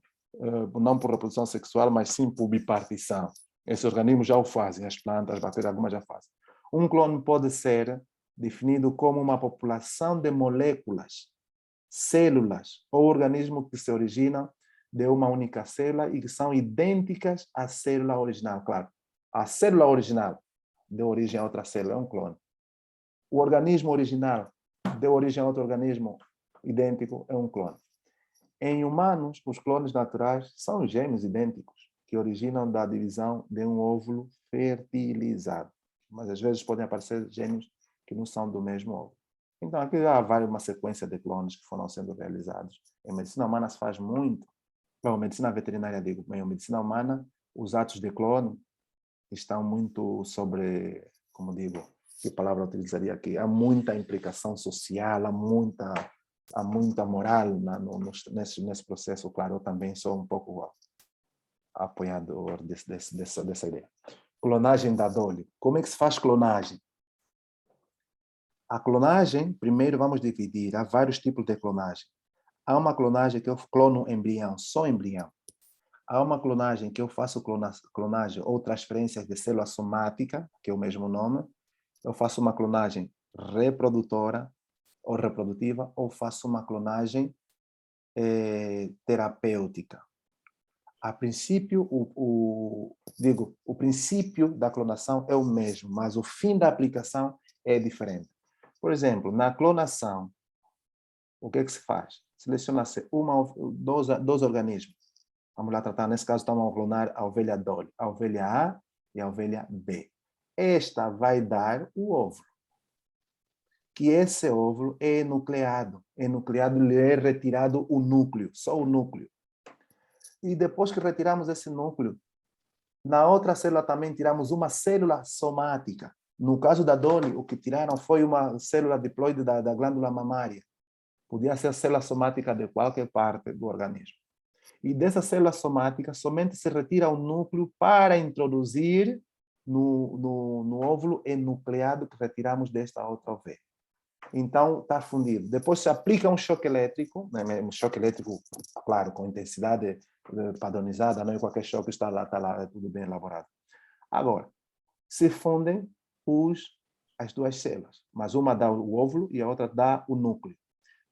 não por reprodução sexual, mas sim por bipartição. Esses organismos já o fazem, as plantas, as bactérias, algumas já fazem. Um clone pode ser definido como uma população de moléculas, células ou organismos que se originam de uma única célula e que são idênticas à célula original. Claro, a célula original deu origem a outra célula, é um clone. O organismo original deu origem a outro organismo idêntico, é um clone. Em humanos, os clones naturais são gêmeos idênticos, que originam da divisão de um óvulo fertilizado. Mas às vezes podem aparecer gêmeos que não são do mesmo óvulo. Então, aqui já há uma sequência de clones que foram sendo realizados. Em medicina humana se faz muito. Bom, medicina veterinária, digo, em medicina humana, os atos de clone estão muito sobre, como digo, que palavra eu utilizaria aqui? Há muita implicação social, há muita moral nesse processo. Claro, eu também sou um pouco apoiador dessa ideia. Clonagem da Dolly. Como é que se faz clonagem? A clonagem, primeiro vamos dividir, há vários tipos de clonagem. Há uma clonagem que eu clono embrião, só embrião. Há uma clonagem que eu faço clonagem ou transferência de célula somática, que é o mesmo nome. Eu faço uma clonagem reprodutora ou reprodutiva, ou faço uma clonagem terapêutica. A princípio, o princípio da clonação é o mesmo, mas o fim da aplicação é diferente. Por exemplo, na clonação, o que é que se faz? seleciona-se dois organismos. Vamos lá tratar, nesse caso, estamos a clonar a ovelha Dolly, a ovelha A e a ovelha B. Esta vai dar o óvulo. Que esse óvulo é enucleado. Enucleado, lhe é retirado o núcleo, só o núcleo. E depois que retiramos esse núcleo, na outra célula também tiramos uma célula somática. No caso da Dolly, o que tiraram foi uma célula diploide da glândula mamária. Podia ser célula somática de qualquer parte do organismo. E dessa célula somática, somente se retira o núcleo para introduzir no óvulo enucleado que retiramos desta outra ovelha. Então, está fundido. Depois se aplica um choque elétrico, claro, com intensidade padronizada, não é qualquer choque, está lá, é tudo bem elaborado. Agora, se fundem as duas células, mas uma dá o óvulo e a outra dá o núcleo.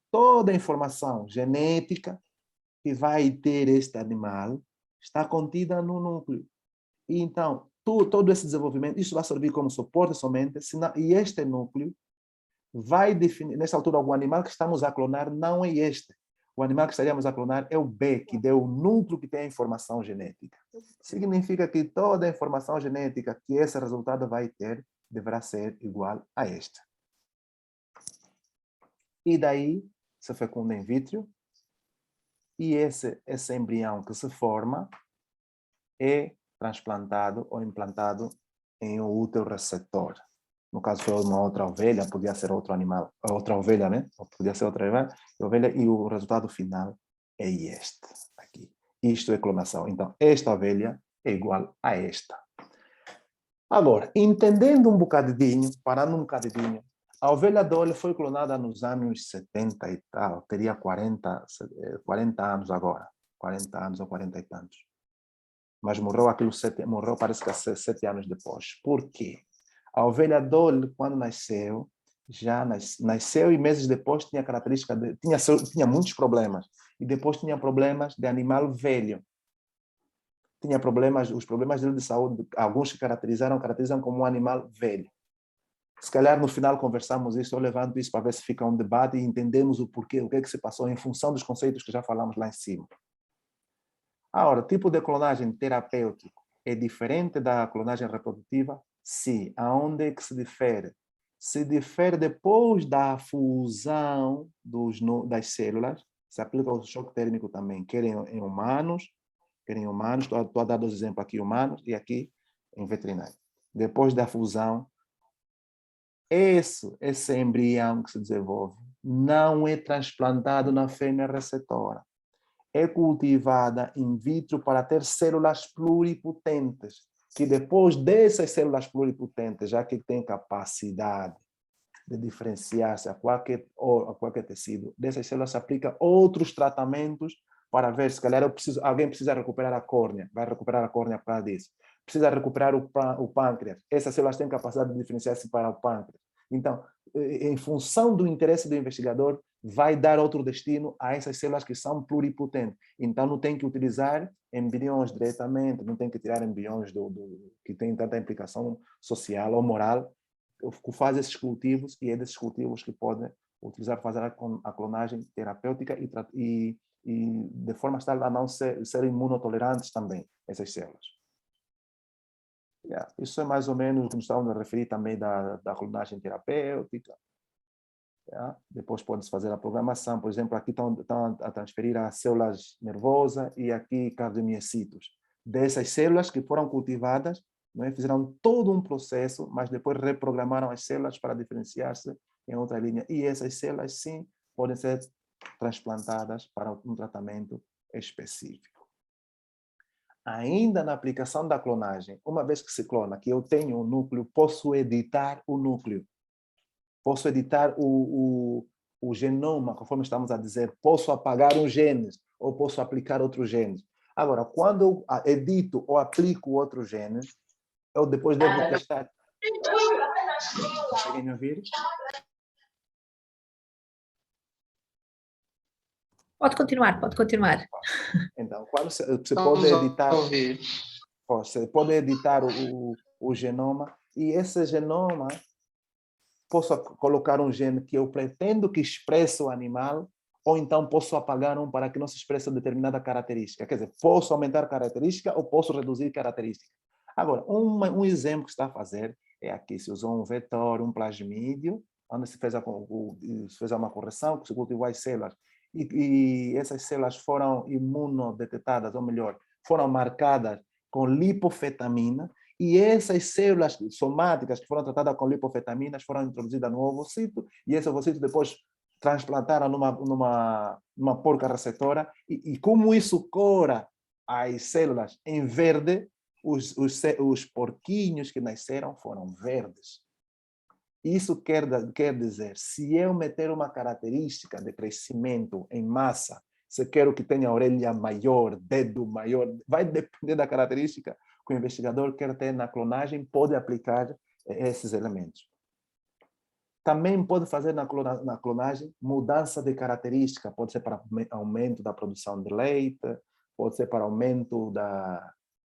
Toda a informação genética que vai ter este animal está contida no núcleo. E então, todo esse desenvolvimento, isso vai servir como suporte somente, e este núcleo vai definir, nessa altura, o animal que estamos a clonar não é este. O animal que estaríamos a clonar é o B, que deu o núcleo que tem a informação genética. Significa que toda a informação genética que esse resultado vai ter deverá ser igual a esta. E daí se fecunda in vitro, e esse embrião que se forma é transplantado ou implantado em um útero receptor. No caso, foi uma outra ovelha, podia ser outro animal, outra ovelha, né? Ou podia ser outra ovelha, e o resultado final é este aqui. Isto é clonação. Então, esta ovelha é igual a esta. Agora, entendendo um bocadinho, parando um bocadinho, a ovelha Dolly foi clonada nos anos 70 e tal, teria 40 anos agora, 40 anos ou 40 e tantos. Mas morreu parece que 7 anos depois. Por quê? A ovelha Dolly, quando nasceu, já nasceu e meses depois tinha característica tinha muitos problemas. E depois tinha problemas de animal velho. Tinha os problemas dele de saúde, alguns que caracterizam como um animal velho. Se calhar no final conversamos isso, eu levanto isso para ver se fica um debate e entendemos o porquê, o que é que se passou em função dos conceitos que já falamos lá em cima. Agora, o tipo de clonagem terapêutico é diferente da clonagem reprodutiva? Sim. Aonde é que se difere? Se difere depois da fusão das células, se aplica o choque térmico também, quer em humanos, estou a dar 2 exemplos aqui, humanos, e aqui em veterinário. Depois da fusão, esse embrião que se desenvolve não é transplantado na fêmea receptora. É cultivada in vitro para ter células pluripotentes, que depois dessas células pluripotentes, já que tem capacidade de diferenciar-se a qualquer tecido, dessas células se aplica outros tratamentos para ver, se calhar alguém precisa recuperar a córnea, vai recuperar a córnea por causa disso. Precisa recuperar o pâncreas. Essas células têm capacidade de diferenciar-se para o pâncreas. Então, em função do interesse do investigador, vai dar outro destino a essas células que são pluripotentes. Então, não tem que utilizar embriões diretamente, não tem que tirar embriões que têm tanta implicação social ou moral, faz esses cultivos, e é desses cultivos que podem utilizar para fazer a clonagem terapêutica e de forma a não serem imunotolerantes também, essas células. Isso é mais ou menos o que nós estávamos a referir também da clonagem terapêutica. Depois pode-se fazer a programação. Por exemplo, aqui estão a transferir as células nervosas e aqui cardiomiocitos. Dessas células que foram cultivadas, fizeram todo um processo, mas depois reprogramaram as células para diferenciar-se em outra linha. E essas células, sim, podem ser transplantadas para um tratamento específico. Ainda na aplicação da clonagem, uma vez que se clona, que eu tenho um núcleo, posso editar o núcleo. Posso editar o genoma, conforme estamos a dizer. Posso apagar um gene ou posso aplicar outro gene. Agora, quando eu edito ou aplico outro gene, eu depois devo testar. Conseguem me ouvir? Pode continuar. Então, quando você pode editar, você pode editar o genoma, e esse genoma, posso colocar um gene que eu pretendo que expresse o animal, ou então posso apagar um para que não se expresse determinada característica. Quer dizer, posso aumentar característica ou posso reduzir característica. Agora, um exemplo que está a fazer é aqui, se usou um vetor, um plasmídio, onde se fez uma correção, que se cultivou as células, e essas células foram imunodetectadas, ou melhor, foram marcadas com lipofetamina, e essas células somáticas que foram tratadas com lipofetaminas foram introduzidas no ovocito, e esse ovocito depois transplantaram numa porca receptora, e como isso cora as células em verde, os porquinhos que nasceram foram verdes. Isso quer dizer, se eu meter uma característica de crescimento em massa, se quero que tenha a orelha maior, dedo maior, vai depender da característica que o investigador quer ter na clonagem, pode aplicar esses elementos. Também pode fazer na clonagem mudança de característica, pode ser para aumento da produção de leite, pode ser para aumento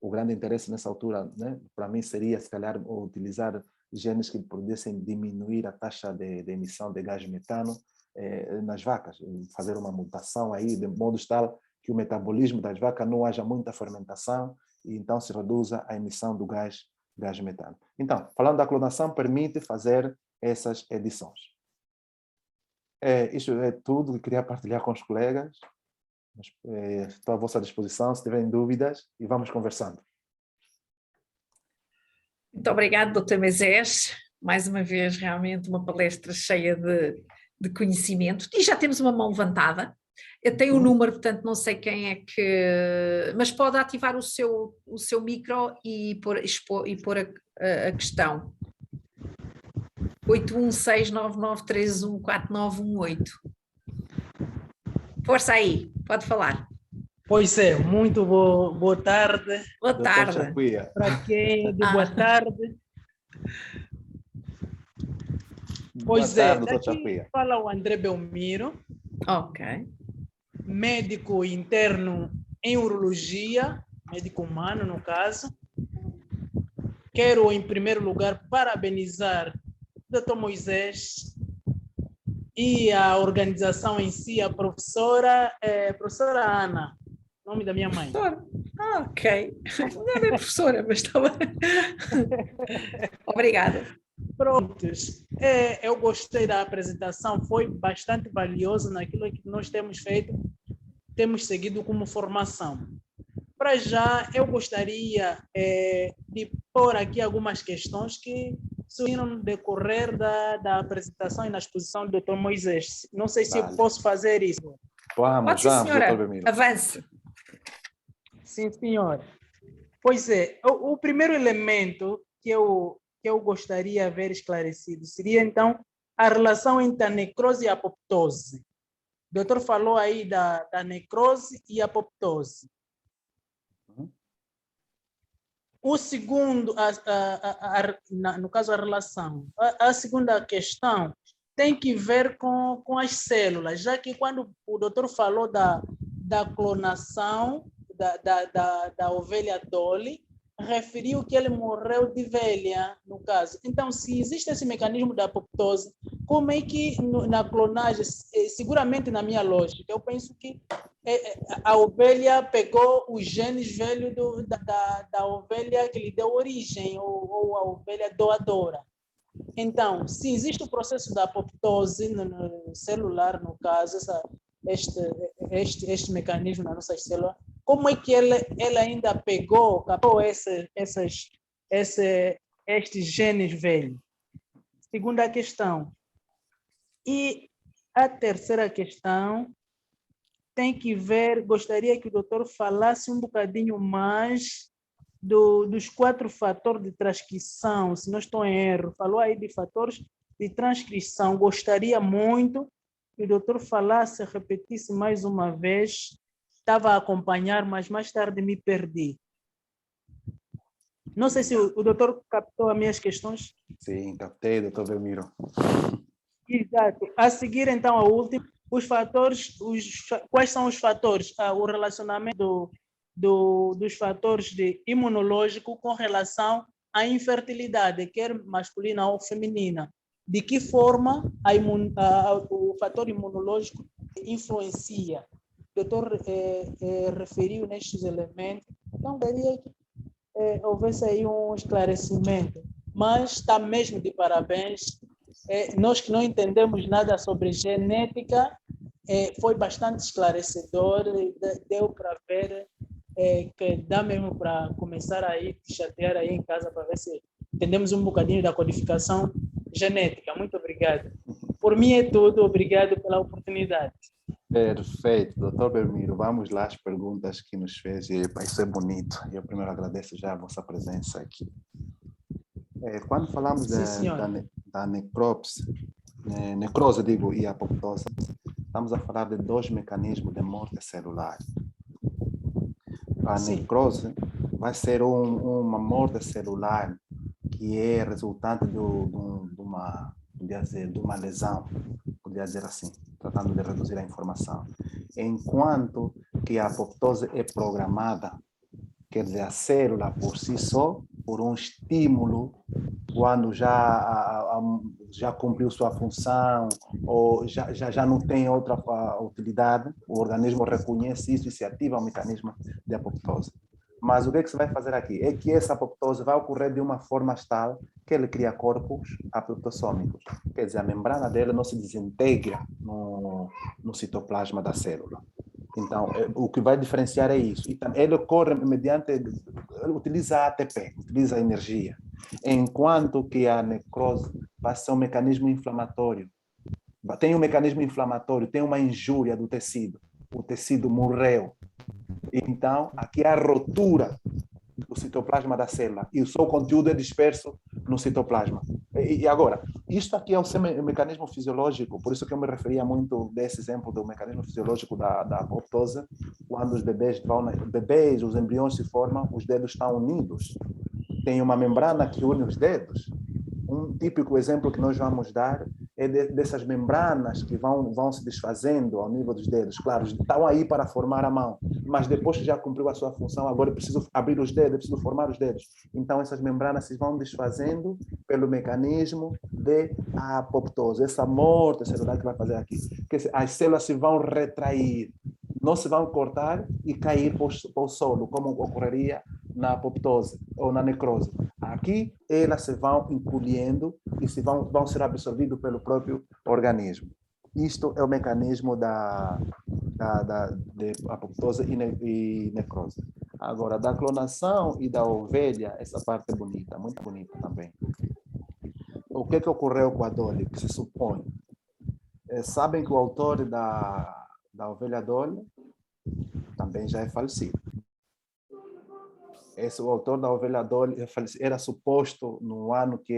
o grande interesse nessa altura, né? Para mim seria, se calhar, utilizar genes que pudessem diminuir a taxa de emissão de gás metano nas vacas, fazer uma mutação aí, de modo tal que o metabolismo das vacas não haja muita fermentação e então se reduza a emissão do gás metano. Então, falando da clonação, permite fazer essas edições. Isso é tudo que queria partilhar com os colegas. Estou à vossa disposição, se tiverem dúvidas, e vamos conversando. Muito obrigado, Dr. Moisés. Mais uma vez, realmente uma palestra cheia de conhecimento. E já temos uma mão levantada. Eu tenho o número, portanto não sei quem é que... Mas pode ativar o seu micro e pôr a questão. 81699314918. Força aí, pode falar. Pois é, muito boa tarde. Boa tarde. Para quem é de boa tarde. Pois boa é, tarde, daqui fala o André Belmiro. Ok. Médico interno em urologia, médico humano no caso. Quero, em primeiro lugar, parabenizar o Dr. Moisés e a organização em si, a professora Ana, nome da minha mãe. Ok. Não é professora, mas estava... Obrigada. Prontos. Eu gostei da apresentação, foi bastante valiosa naquilo que nós temos feito, temos seguido como formação. Para já, eu gostaria de pôr aqui algumas questões que surgiram no decorrer da apresentação e na exposição do Dr. Moisés. Não sei se eu posso fazer isso. Pode sim, senhora. Avance. Sim, senhora. Pois é, o primeiro elemento que eu gostaria de ver esclarecido seria, então, a relação entre a necrose e a apoptose. O doutor falou aí da necrose e apoptose. O segundo, no caso, a relação. A segunda questão tem que ver com as células, já que quando o doutor falou da clonação da ovelha Dolly, referiu que ele morreu de velha, no caso. Então, se existe esse mecanismo da apoptose, como é que na clonagem, seguramente na minha lógica, eu penso que a ovelha pegou os genes velhos da ovelha que lhe deu origem, ou a ovelha doadora. Então, se existe o processo da apoptose no celular, no caso, este mecanismo na nossa célula, como é que ela ainda captou estes genes velhos? Segunda questão. E a terceira questão tem que ver, gostaria que o doutor falasse um bocadinho mais dos 4 fatores de transcrição, se não estou em erro. Falou aí de fatores de transcrição. Gostaria muito que o doutor falasse, repetisse mais uma vez. Estava a acompanhar, mas mais tarde me perdi. Não sei se o doutor captou as minhas questões. Sim, captei, doutor Belmiro. Exato. A seguir, então, a última, os fatores, quais são os fatores? O relacionamento dos fatores de imunológico com relação à infertilidade, quer masculina ou feminina. De que forma o fator imunológico influencia. O doutor referiu nestes elementos, então daria que houvesse aí um esclarecimento. Mas está mesmo de parabéns. Nós que não entendemos nada sobre genética, foi bastante esclarecedor, deu para ver que dá mesmo para começar aí, chatear aí em casa para ver se entendemos um bocadinho da codificação genética. Muito obrigado. Por mim é tudo, obrigado pela oportunidade. Perfeito, doutor Belmiro, vamos lá às perguntas que nos fez e vai ser bonito. Eu primeiro agradeço já a vossa presença aqui. Quando falamos da necrópsia, necrose, digo, e apoptose, estamos a falar de dois mecanismos de morte celular. A necrose vai ser uma morte celular que é resultante de uma lesão, podia dizer assim, tratando de reduzir a informação. Enquanto que a apoptose é programada, quer dizer, a célula por si só, por um estímulo, quando já cumpriu sua função ou já não tem outra utilidade, o organismo reconhece isso e se ativa o mecanismo de apoptose. Mas o que se vai fazer aqui? É que essa apoptose vai ocorrer de uma forma tal que ele cria corpos apoptossômicos. Quer dizer, a membrana dele não se desintegra no citoplasma da célula. Então, o que vai diferenciar é isso. E ele ocorre mediante, ele utiliza ATP, utiliza energia, enquanto que a necrose vai ser um mecanismo inflamatório. Tem um mecanismo inflamatório, tem uma injúria do tecido. O tecido morreu. Então, aqui há a rotura do citoplasma da célula e o seu conteúdo é disperso no citoplasma. E agora, isto aqui é um mecanismo fisiológico, por isso que eu me referia muito desse exemplo do mecanismo fisiológico da apoptose, quando os bebês, os embriões se formam, os dedos estão unidos. Tem uma membrana que une os dedos. Um típico exemplo que nós vamos dar é dessas membranas que vão se desfazendo ao nível dos dedos. Claro, estão aí para formar a mão, mas depois que já cumpriu a sua função, agora é preciso abrir os dedos, é preciso formar os dedos. Então, essas membranas se vão desfazendo pelo mecanismo de apoptose, essa morte celular que vai fazer aqui. As células se vão retrair, não se vão cortar e cair para o solo, como ocorreria na apoptose ou na necrose. Aqui, elas se vão encolhendo e vão ser absorvidas pelo próprio organismo. Isto é o mecanismo de apoptose e necrose. Agora, da clonação e da ovelha, essa parte é bonita, muito bonita também. O que ocorreu com a Dolly, que se supõe? Sabem que o autor da ovelha Dolly também já é falecido. O autor da ovelha Dolly era suposto, no ano que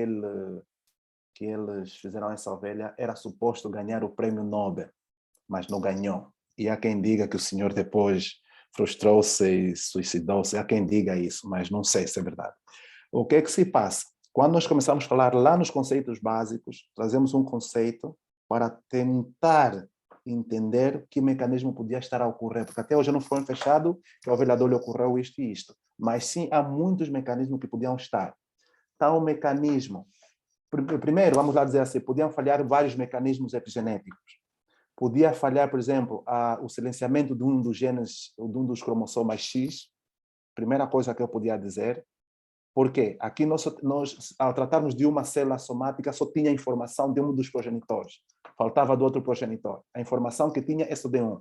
eles fizeram essa ovelha, era suposto ganhar o prêmio Nobel, mas não ganhou. E há quem diga que o senhor depois frustrou-se e suicidou-se, há quem diga isso, mas não sei se é verdade. O que é que se passa? Quando nós começamos a falar lá nos conceitos básicos, trazemos um conceito para tentar entender que mecanismo podia estar a ocorrer, porque até hoje não foi fechado que a ovelha Dolly ocorreu isto e isto, mas sim há muitos mecanismos que podiam estar. Então, o mecanismo, primeiro, vamos lá dizer assim, podiam falhar vários mecanismos epigenéticos. Podia falhar, por exemplo, o silenciamento de um dos genes, de um dos cromossomas X, primeira coisa que eu podia dizer. Porque aqui nós, ao tratarmos de uma célula somática, só tinha informação de um dos progenitores. Faltava do outro progenitor. A informação que tinha é só de um.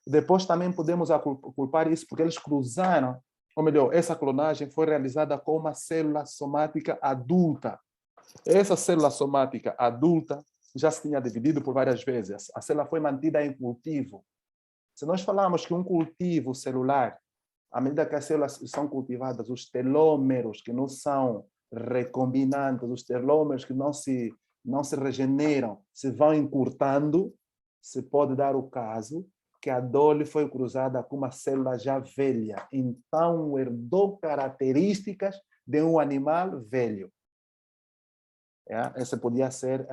Depois também podemos culpar isso porque eles cruzaram, ou melhor, essa clonagem foi realizada com uma célula somática adulta. Essa célula somática adulta já se tinha dividido por várias vezes. A célula foi mantida em cultivo. Se nós falarmos que um cultivo celular, à medida que as células são cultivadas, os telômeros que não são recombinantes, os telômeros que não se regeneram, se vão encurtando, se pode dar o caso que a Dolly foi cruzada com uma célula já velha. Então, herdou características de um animal velho. Essa podia ser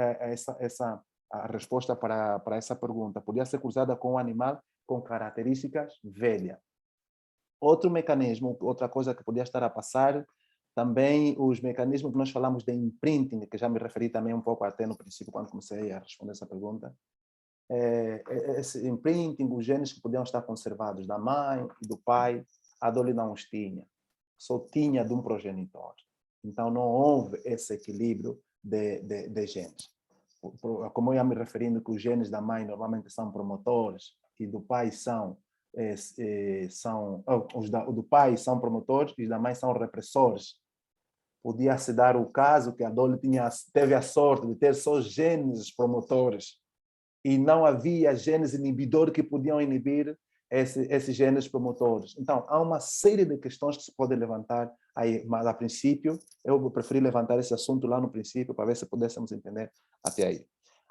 a resposta para essa pergunta. Podia ser cruzada com um animal com características velhas. Outro mecanismo, outra coisa que podia estar a passar, também os mecanismos que nós falamos de imprinting, que já me referi também um pouco até no princípio, quando comecei a responder essa pergunta, esse imprinting, os genes que podiam estar conservados da mãe e do pai, a dole não os tinha. Só tinha de um progenitor. Então, não houve esse equilíbrio de genes. Como eu ia me referindo que os genes da mãe normalmente são promotores e do pai os do pai são promotores e os da mãe são repressores. Podia se dar o caso que a dole teve a sorte de ter só genes promotores e não havia genes inibidores que podiam inibir esses genes promotores. Então, há uma série de questões que se pode levantar aí, mas a princípio, eu preferi levantar esse assunto lá no princípio para ver se pudéssemos entender até aí.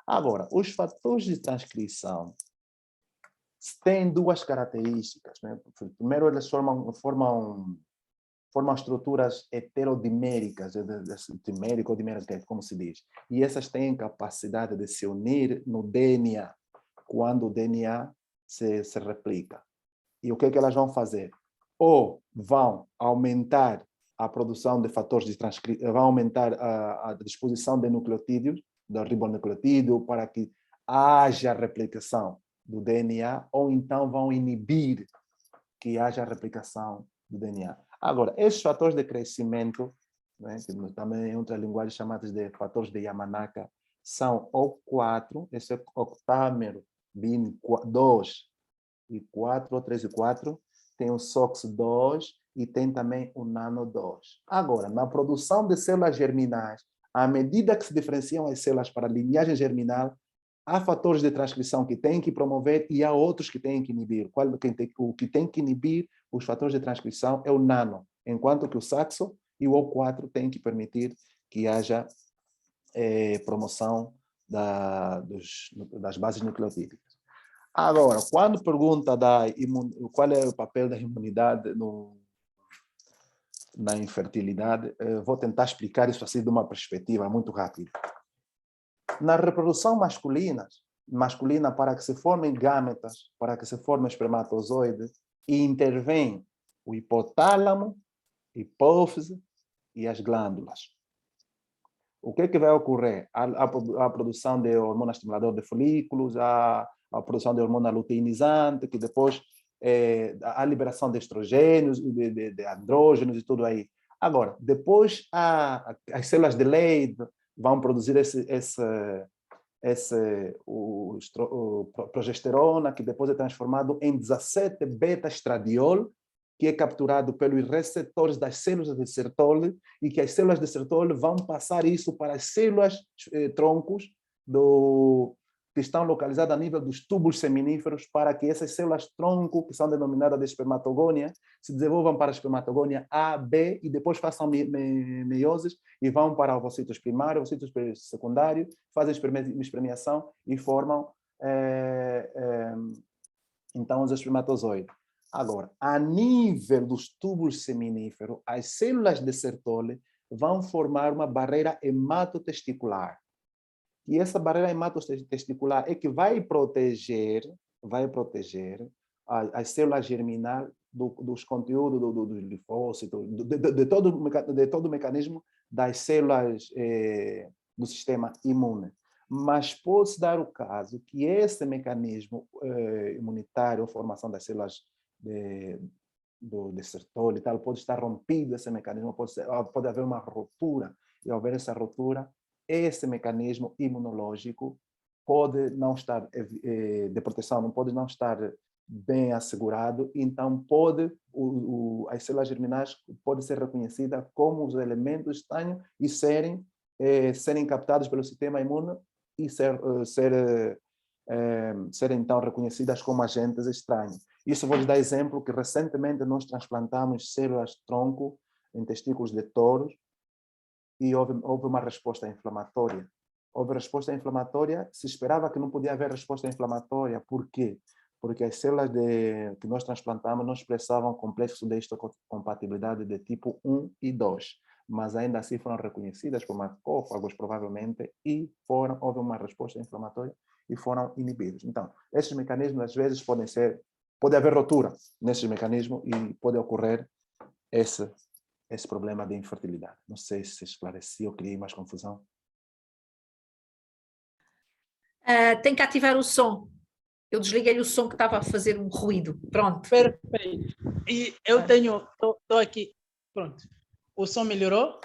Agora, os fatores de transcrição têm duas características, né? Primeiro, eles formam estruturas heterodiméricas, dimérico ou dimérica, como se diz. E essas têm capacidade de se unir no DNA, quando o DNA se replica. E o que é que elas vão fazer? Ou vão aumentar a produção de fatores de transcrição, vão aumentar a disposição de nucleotídeos, do ribonucleotídeo, para que haja replicação do DNA, ou então vão inibir que haja replicação do DNA. Agora, esses fatores de crescimento, né, que também em outra linguagem chamados de fatores de Yamanaka, são O4, esse é octâmero, BIN 2 e 4, ou 3 e 4, tem o SOX2 e tem também o NANO2. Agora, na produção de células germinais, à medida que se diferenciam as células para a linhagem germinal, há fatores de transcrição que têm que promover e há outros que têm que inibir. O que tem que inibir os fatores de transcrição é o nano, enquanto que o saxo e o O4 têm que permitir que haja promoção das bases nucleotídicas. Agora, quando pergunta qual é o papel da imunidade na infertilidade, vou tentar explicar isso assim de uma perspectiva muito rápida. Na reprodução masculina, para que se formem gâmetas, para que se formem espermatozoides, intervém o hipotálamo, hipófise e as glândulas. O que é que vai ocorrer? A produção de hormona estimulador de folículos, a produção de hormona luteinizante, que depois a liberação de estrogênios, de andrógenos e tudo aí. Agora, depois as células de Leydig vão produzir progesterona, que depois é transformado em 17 beta-estradiol, que é capturado pelos receptores das células de Sertoli, e que as células de Sertoli vão passar isso para as células troncos que estão localizadas a nível dos túbulos seminíferos, para que essas células tronco, que são denominadas de espermatogônia, se desenvolvam para a espermatogônia A, B, e depois façam meioses e vão para ovocitos primários, ovocitos secundários, fazem espermiação e formam então os espermatozoides. Agora, a nível dos túbulos seminíferos, as células de Sertoli vão formar uma barreira hematotesticular. E essa barreira hematotesticular é que vai proteger as células germinais dos conteúdos do linfócito, de todo o mecanismo das células do sistema imune. Mas pode-se dar o caso que esse mecanismo imunitário, a formação das células de Sertoli e tal, pode estar rompido esse mecanismo, pode haver uma ruptura, e ao haver essa ruptura, esse mecanismo imunológico pode não estar de proteção, não pode não estar bem assegurado, então as células germinais podem ser reconhecidas como os elementos estranhos e serem captados pelo sistema imune e serem então reconhecidas como agentes estranhos. Isso vou lhe dar exemplo que recentemente nós transplantamos células tronco em testículos de touros e houve uma resposta inflamatória. Houve resposta inflamatória, se esperava que não podia haver resposta inflamatória. Por quê? Porque as células que nós transplantamos não expressavam complexo de histocompatibilidade de tipo 1 e 2, mas ainda assim foram reconhecidas por macrófagos, provavelmente, e houve uma resposta inflamatória e foram inibidos. Então, esses mecanismos, às vezes, pode haver ruptura nesses mecanismos e pode ocorrer esse problema de infertilidade. Não sei se esclareci ou criei mais confusão. Tem que ativar o som. Eu desliguei o som que estava a fazer um ruído. Pronto. Perfeito. E eu estou aqui. Pronto. O som melhorou?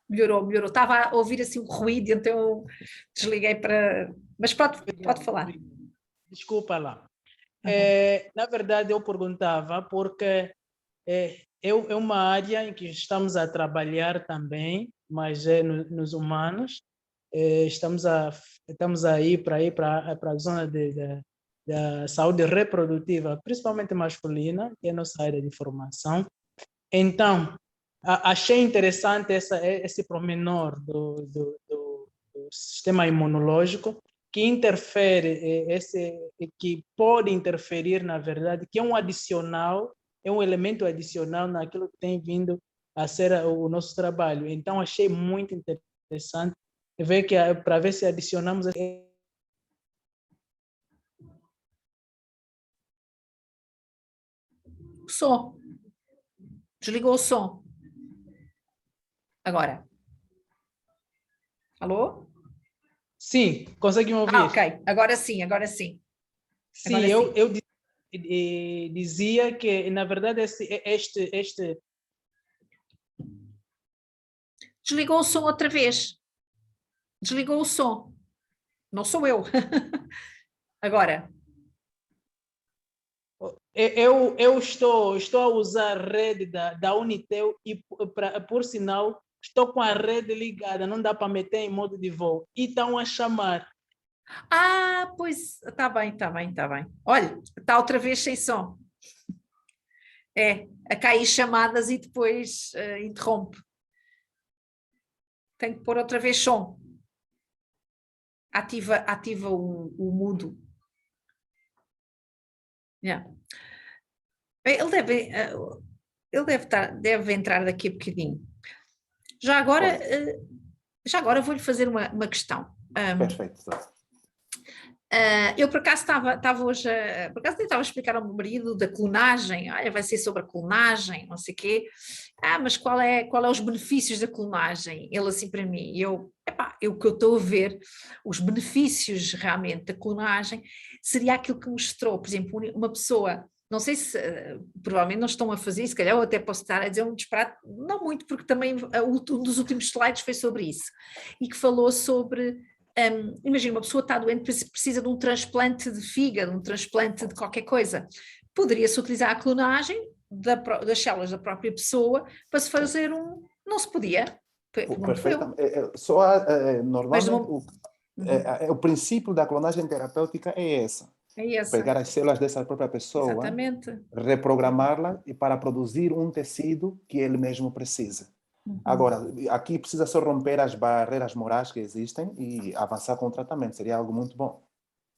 Melhorou. Estava a ouvir assim um ruído, então eu desliguei para... Mas pode falar. Desculpa lá. Uhum. Na verdade, eu perguntava porque é uma área em que estamos a trabalhar também, mas é nos humanos. Estamos a ir para a zona da saúde reprodutiva, principalmente masculina, que é a nossa área de formação. Então, achei interessante esse pormenor do sistema imunológico que interfere, que pode interferir, na verdade, que é um adicional, é um elemento adicional naquilo que tem vindo a ser o nosso trabalho. Então, achei muito interessante ver que para ver se adicionamos O som. Desligou o som. Agora. Alô? Sim, consegue me ouvir? Ok. Agora sim, agora sim. Sim, Agora sim. eu dizia que, na verdade, este... Desligou o som outra vez. Desligou o som. Não sou eu. Agora. Eu estou a usar a rede da Unitel e, por sinal, estou com a rede ligada, não dá para meter em modo de voo. E estão a chamar. Pois, está bem. Olha, está outra vez sem som. A cair chamadas e depois interrompe. Tem que pôr outra vez som. Ativa o mudo. Yeah. Ele deve entrar daqui a bocadinho. Já agora vou-lhe fazer uma questão. Perfeito. Eu por acaso estava hoje, por acaso estava a explicar ao meu marido da clonagem, olha, vai ser sobre a clonagem, não sei o quê. Mas qual é os benefícios da clonagem? Ele assim para mim, o que eu estou a ver, os benefícios realmente da clonagem, seria aquilo que mostrou, por exemplo, uma pessoa, não sei se, provavelmente não estão a fazer, se calhar eu até posso estar a dizer um disparate, não muito, porque também um dos últimos slides foi sobre isso, e que falou sobre... imagina, uma pessoa está doente, precisa de um transplante de fígado, um transplante de qualquer coisa. Poderia-se utilizar a clonagem das células da própria pessoa para se fazer não se podia. Perfeitamente. Normalmente, o princípio da clonagem terapêutica é essa. É essa. Pegar as células dessa própria pessoa, exatamente, reprogramá-la e para produzir um tecido que ele mesmo precisa. Agora, aqui precisa só romper as barreiras morais que existem e avançar com o tratamento. Seria algo muito bom.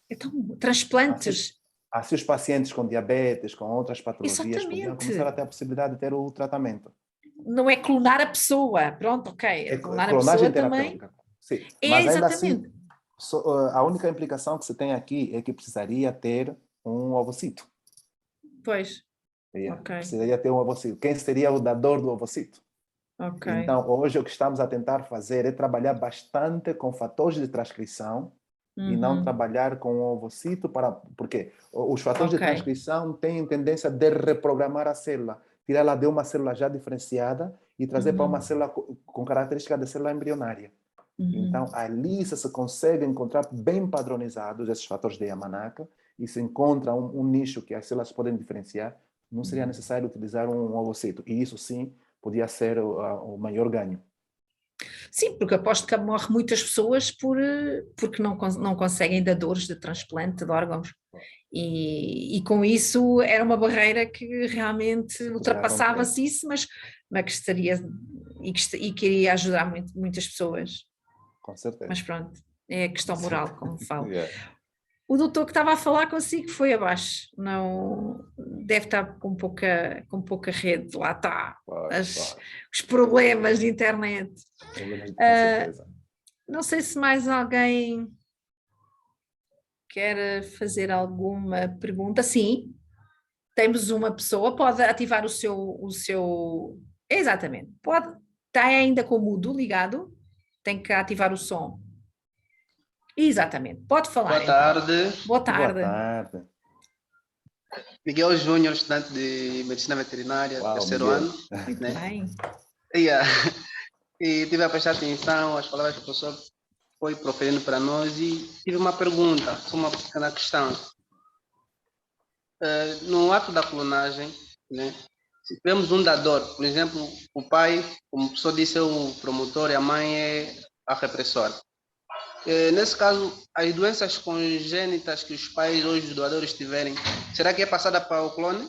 Então, transplantes. Assim os pacientes com diabetes, com outras patologias, podiam começar a ter a possibilidade de ter o tratamento. Não é clonar a pessoa, pronto, ok. Clonar a pessoa também. Sim, mas ainda assim, a única implicação que se tem aqui é que precisaria ter um ovocito. Pois. Okay. Precisaria ter um ovocito. Quem seria o dador do ovocito? Okay. Então, hoje o que estamos a tentar fazer é trabalhar bastante com fatores de transcrição e não trabalhar com o ovocito, porque os fatores de transcrição têm tendência de reprogramar a célula, tirá-la de uma célula já diferenciada e trazer para uma célula com característica de célula embrionária. Então, ali se consegue encontrar bem padronizados esses fatores de Yamanaka e se encontra um nicho que as células podem diferenciar, não seria necessário utilizar um ovocito. E isso sim podia ser o maior ganho. Sim, porque aposto que morre muitas pessoas porque não conseguem dadores de transplante de órgãos. E com isso era uma barreira que realmente ultrapassava-se isso, mas que estaria e que iria ajudar muitas pessoas. Com certeza. Mas pronto, é a questão moral, como falo. O doutor que estava a falar consigo foi abaixo, não deve estar com pouca rede, lá está, os problemas de internet. Não sei se mais alguém quer fazer alguma pergunta. Sim, temos uma pessoa, pode ativar o seu... Exatamente, pode, está ainda com o mudo ligado, tem que ativar o som. Exatamente, pode falar. Boa então. tarde. Boa Boa tarde. tarde. Miguel Júnior, estudante de Medicina Veterinária, Uau, terceiro Miguel. ano. Muito Né? bem. E tive a prestar atenção às palavras que o professor foi proferindo para nós e tive uma pergunta, só uma pequena questão. No ato da clonagem, né, se tivermos um dador, por exemplo, o pai, como o professor disse, é o promotor e a mãe é a repressora. Nesse caso, as doenças congênitas que os pais ou os doadores tiverem, será que é passada para o clone?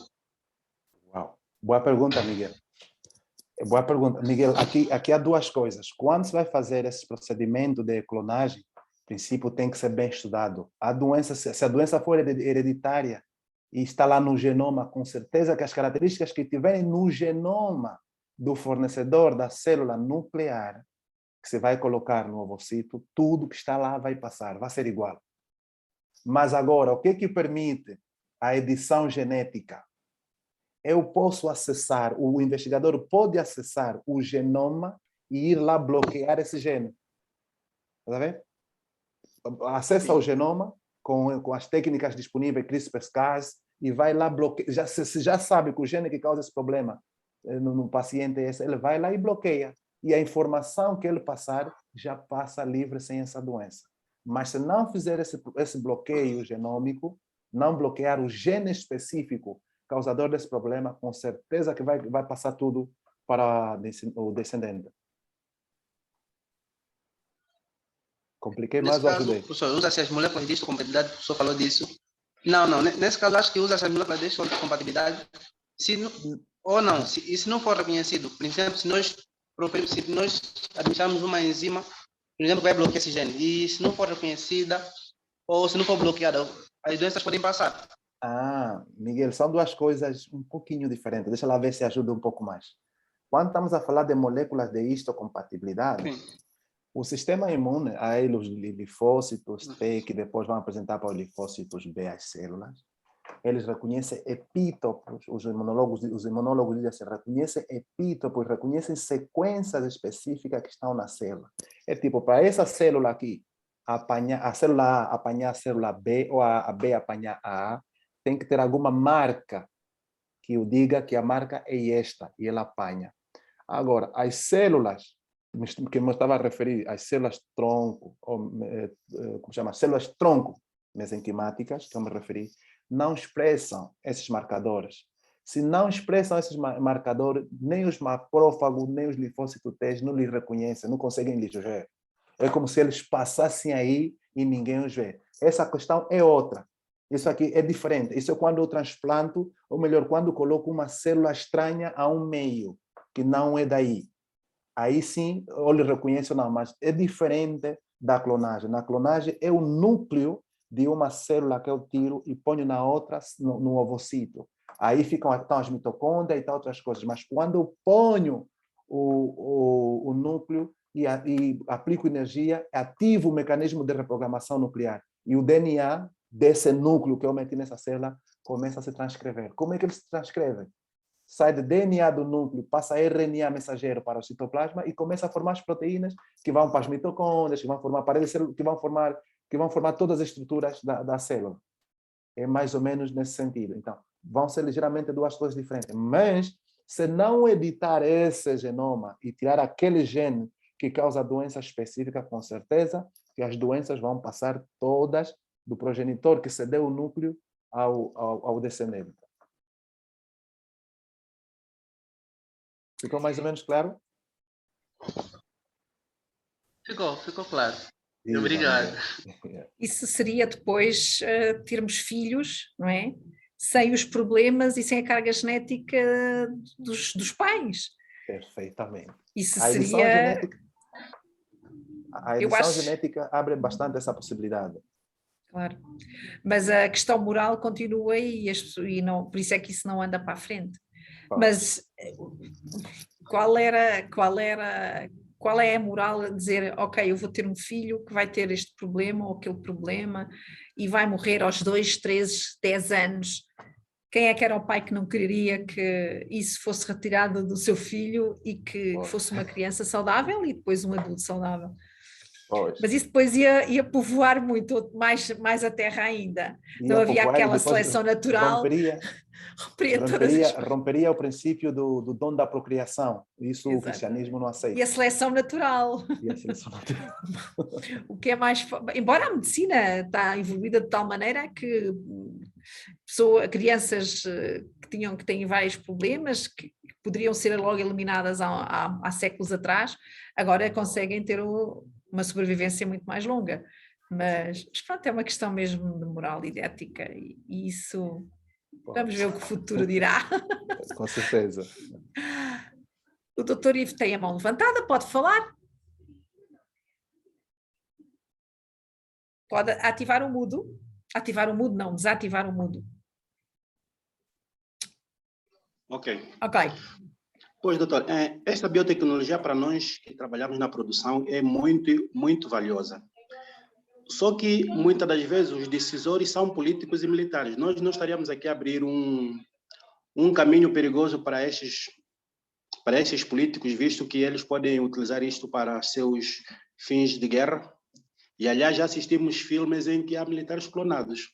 Uau. Boa pergunta, Miguel. Boa pergunta. Miguel, aqui há duas coisas. Quando se vai fazer esse procedimento de clonagem, o princípio tem que ser bem estudado. A doença, se a doença for hereditária e está lá no genoma, com certeza que as características que tiverem no genoma do fornecedor da célula nuclear, que você vai colocar no ovocito, tudo que está lá vai passar, vai ser igual. Mas agora, o que permite a edição genética? Eu posso acessar, o investigador pode acessar o genoma e ir lá bloquear esse gene. Está vendo? Acessa o genoma com as técnicas disponíveis, CRISPR-Cas, e vai lá bloquear. Se já sabe que o gene que causa esse problema no paciente é esse, ele vai lá e bloqueia. E a informação que ele passar já passa livre sem essa doença. Mas se não fizer esse bloqueio genômico, não bloquear o gene específico causador desse problema, com certeza que vai passar tudo para o descendente. Compliquei mais ou ajudei? Professor, usa-se as moléculas de histocompatibilidade, o professor falou disso. Não, nesse caso acho que usa-se as moléculas de histocompatibilidade, se não for reconhecido, por exemplo, se nós administrarmos uma enzima, por exemplo, que vai bloquear esse gene, e se não for reconhecida, ou se não for bloqueada, as doenças podem passar. Miguel, são duas coisas um pouquinho diferentes. Deixa lá ver se ajuda um pouco mais. Quando estamos a falar de moléculas de histocompatibilidade, o sistema imune, aí os linfócitos T, que depois vão apresentar para os linfócitos B as células, eles reconhecem epítopos, os imunólogos dizem, reconhecem epítopos, reconhecem sequências específicas que estão na célula. É tipo, para essa célula aqui, a célula A apanhar a célula B, ou a B apanhar a A, tem que ter alguma marca que o diga que a marca é esta, e ela apanha. Agora, as células, que eu estava a referir, as células tronco, ou, como chama? Células tronco mesenquimáticas, que eu me referi, não expressam esses marcadores. Se não expressam esses marcadores, nem os macrófagos, nem os linfócitos T não lhes reconhecem, não conseguem lhes ver. É como se eles passassem aí e ninguém os vê. Essa questão é outra. Isso aqui é diferente. Isso é quando eu transplanto, ou melhor, quando eu coloco uma célula estranha a um meio, que não é daí. Aí sim, eu lhe reconheço, não, mas é diferente da clonagem. Na clonagem é o núcleo de uma célula que eu tiro e ponho na outra, no ovocito. Aí estão as mitocôndrias e tal, outras coisas. Mas quando eu ponho o núcleo e aplico energia, ativo o mecanismo de reprogramação nuclear. E o DNA desse núcleo que eu meti nessa célula começa a se transcrever. Como é que ele se transcreve? Sai do DNA do núcleo, passa a RNA mensageiro para o citoplasma e começa a formar as proteínas que vão para as mitocôndrias, que vão formar paredes celulares, que vão formar todas as estruturas da célula. É mais ou menos nesse sentido. Então, vão ser ligeiramente duas coisas diferentes. Mas, se não editar esse genoma e tirar aquele gene que causa doença específica, com certeza que as doenças vão passar todas do progenitor que cedeu o núcleo ao descendente. Ficou mais ou menos claro? Ficou claro. Isso, Obrigado. Isso seria depois termos filhos, não é? Sem os problemas e sem a carga genética dos pais. Perfeitamente. Isso A edição seria... genética, a edição genética abre bastante essa possibilidade. Claro. Mas a questão moral continua e não, por isso é que isso não anda para a frente. Mas qual é a moral a dizer, ok, eu vou ter um filho que vai ter este problema ou aquele problema e vai morrer aos 2, 3, 10 anos? Quem é que era o pai que não queria que isso fosse retirado do seu filho e que fosse uma criança saudável e depois um adulto saudável? Pois. Mas isso depois ia povoar muito, mais a terra ainda. Não Ia havia povoar e aquela depois seleção natural, romperia, romperia todas as... romperia o princípio do dom da procriação. Isso o Exato. cristianismo não aceita. E a seleção natural. E a seleção natural. O que é mais... Embora a medicina está evoluída de tal maneira que crianças que têm vários problemas, que poderiam ser logo eliminadas há séculos atrás, agora conseguem ter uma sobrevivência muito mais longa. Mas pronto, é uma questão mesmo de moral e de ética, e isso... Vamos ver o que o futuro dirá. Com certeza. O doutor Ivo tem a mão levantada, pode falar. Pode ativar o mudo. Ativar o mudo, não, desativar o mudo. Ok. Ok. Pois, doutor, esta biotecnologia para nós que trabalhamos na produção é muito, muito valiosa. Só que, muitas das vezes, os decisores são políticos e militares. Nós não estaríamos aqui a abrir um caminho perigoso para estes políticos, visto que eles podem utilizar isto para seus fins de guerra. E, aliás, já assistimos filmes em que há militares clonados.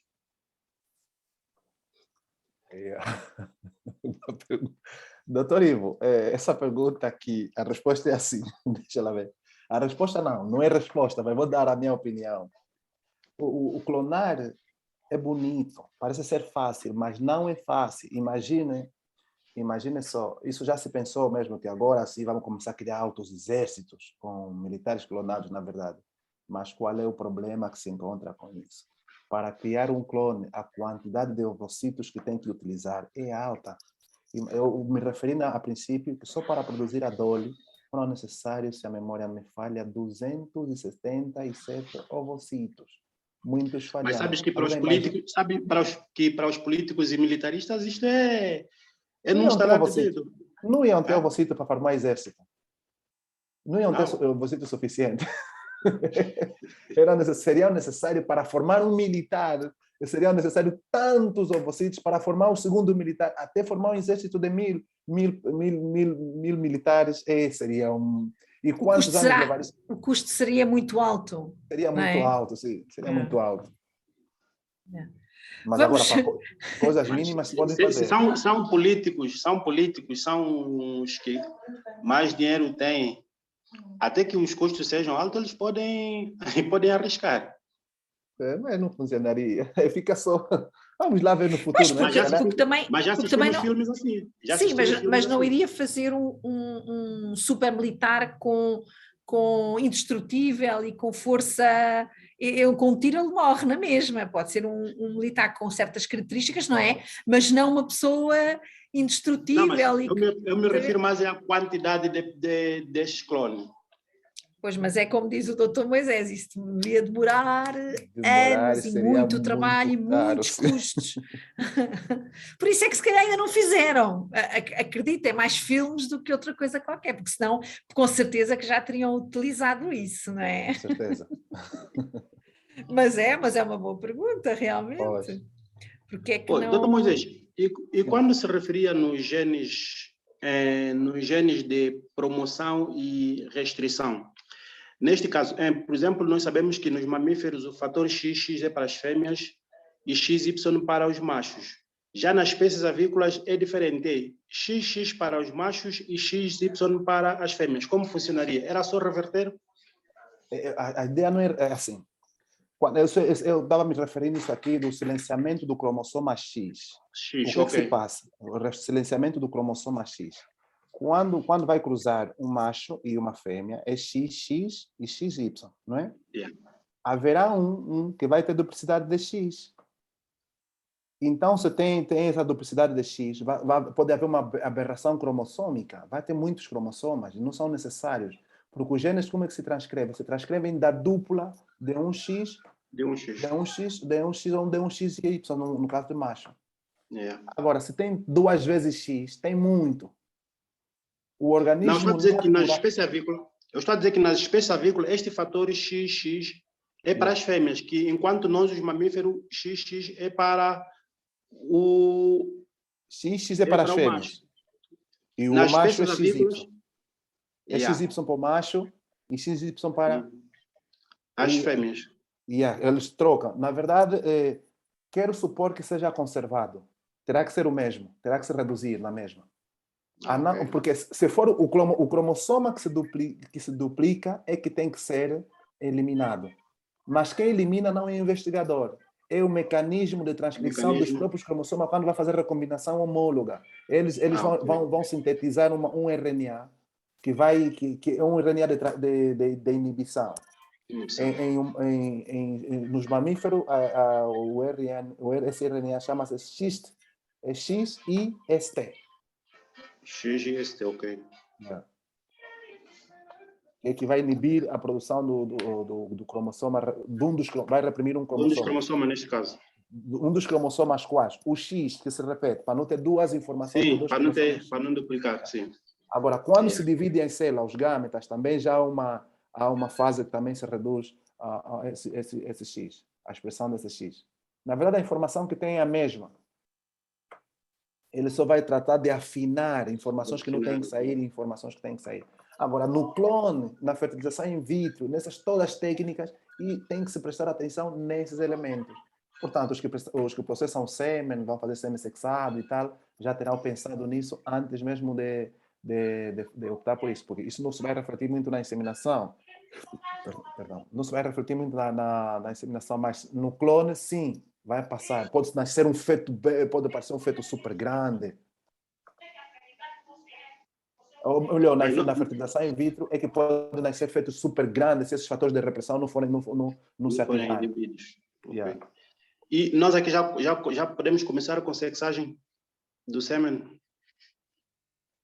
Doutor Ivo, essa pergunta aqui, a resposta é assim, deixa ela ver. A resposta não é resposta, mas vou dar a minha opinião. O clonar é bonito, parece ser fácil, mas não é fácil. Imagine só, isso já se pensou mesmo que agora sim vamos começar a criar altos exércitos com militares clonados, na verdade. Mas qual é o problema que se encontra com isso? Para criar um clone, a quantidade de ovocitos que tem que utilizar é alta. Eu me referi a princípio que só para produzir a Dolly foram necessários, se a memória me falha, 277 ovocitos. Muitos falharam. Mas sabes que para os políticos e militaristas isto é num estalar de dedo. Não iam ter ovocito para formar exército. Não iam ter ovocito suficiente. Seria necessário para formar um militar, seriam necessários tantos ovocitos para formar um segundo militar, até formar um exército de mil militares. Seria um... E quantos anos levaria? O custo seria muito alto. Seria muito alto, sim. Seria muito alto. Mas Vamos... agora, para coisas mínimas se podem fazer. São políticos, são os que mais dinheiro têm. Até que os custos sejam altos, eles podem arriscar. Mas não funcionaria. Fica só... Vamos lá ver no futuro. Mas já assistimos filmes assim. Sim, mas não iria fazer um super militar com indestrutível e com força... Com tiro ele morre na mesma. Pode ser um militar com certas características, não é? Mas não uma pessoa indestrutível. Não, eu me refiro mais à quantidade destes clones. Pois, mas é como diz o doutor Moisés, isso devia demorar anos e muito trabalho e muitos custos. Por isso é que se calhar ainda não fizeram. Acredito, é mais filmes do que outra coisa qualquer, porque senão, com certeza que já teriam utilizado isso, não é? Com certeza. Mas é uma boa pergunta, realmente. Pois. Porque é que não... Doutor Moisés, e quando se referia nos genes de promoção e restrição, neste caso, por exemplo, nós sabemos que nos mamíferos o fator XX é para as fêmeas e XY para os machos. Já nas espécies avícolas é diferente, XX para os machos e XY para as fêmeas. Como funcionaria? Era só reverter? A ideia não é assim. Eu estava me referindo isso aqui do silenciamento do cromossoma X. O que se passa? O silenciamento do cromossoma X. Quando vai cruzar um macho e uma fêmea, é XX e XY, não é? Yeah. Haverá um que vai ter duplicidade de X. Então, se tem essa duplicidade de X, pode haver uma aberração cromossômica. Vai ter muitos cromossomas, não são necessários. Porque os genes, como é que se transcrevem? Se transcrevem da dupla de um X, de um X ou de um XY, no caso de macho. Yeah. Agora, se tem 2 vezes X, tem muito. O organismo... Não, estou a dizer que nas espécies avícolas, este fator XX é para as fêmeas, que enquanto nós, os mamíferos, XX é para o... XX é para as fêmeas. E o macho é XY. É XY para o macho e XY para... As E- fêmeas. eles trocam. Na verdade, quero supor que seja conservado. Terá que ser o mesmo, terá que se reduzir na mesma. Ok. Porque se for o cromossoma que se duplica é que tem que ser eliminado. Mas quem elimina não é o investigador. É o mecanismo de transcrição dos Mecanismo. próprios cromossomas quando vai fazer recombinação homóloga. Eles Ok. vão sintetizar um RNA que é um RNA de inibição. Nos mamíferos, esse RNA chama-se XIST. É XIST. XGST, ok. É que vai inibir a produção do cromossoma, vai reprimir um Um dos cromossoma. cromossomas, neste caso. Um dos cromossomas quais? O X, que se repete, para não ter duas informações de Sim, dois para não cromossomas. para não duplicar, sim. Agora, quando se divide em células, os gametas, também já há uma fase que também se reduz a esse X, a expressão desse X. Na verdade, a informação que tem é a mesma. Ele só vai tratar de afinar informações que não têm que sair e informações que têm que sair. Agora, no clone, na fertilização in vitro, nessas todas as técnicas, e tem que se prestar atenção nesses elementos. Portanto, os que processam sêmen, vão fazer sêmen sexado e tal, já terão pensado nisso antes mesmo de optar por isso, porque isso não se vai refletir muito na inseminação. Perdão, não se vai refletir muito na inseminação, mas no clone, sim, vai passar. Pode nascer um feto, pode aparecer um feto super grande. Ou melhor, na fertilização in vitro é que pode nascer fetos super grandes se esses fatores de repressão não se Forem ativarem. inibidos. Ok. Yeah. E nós aqui já podemos começar com sexagem do sêmen?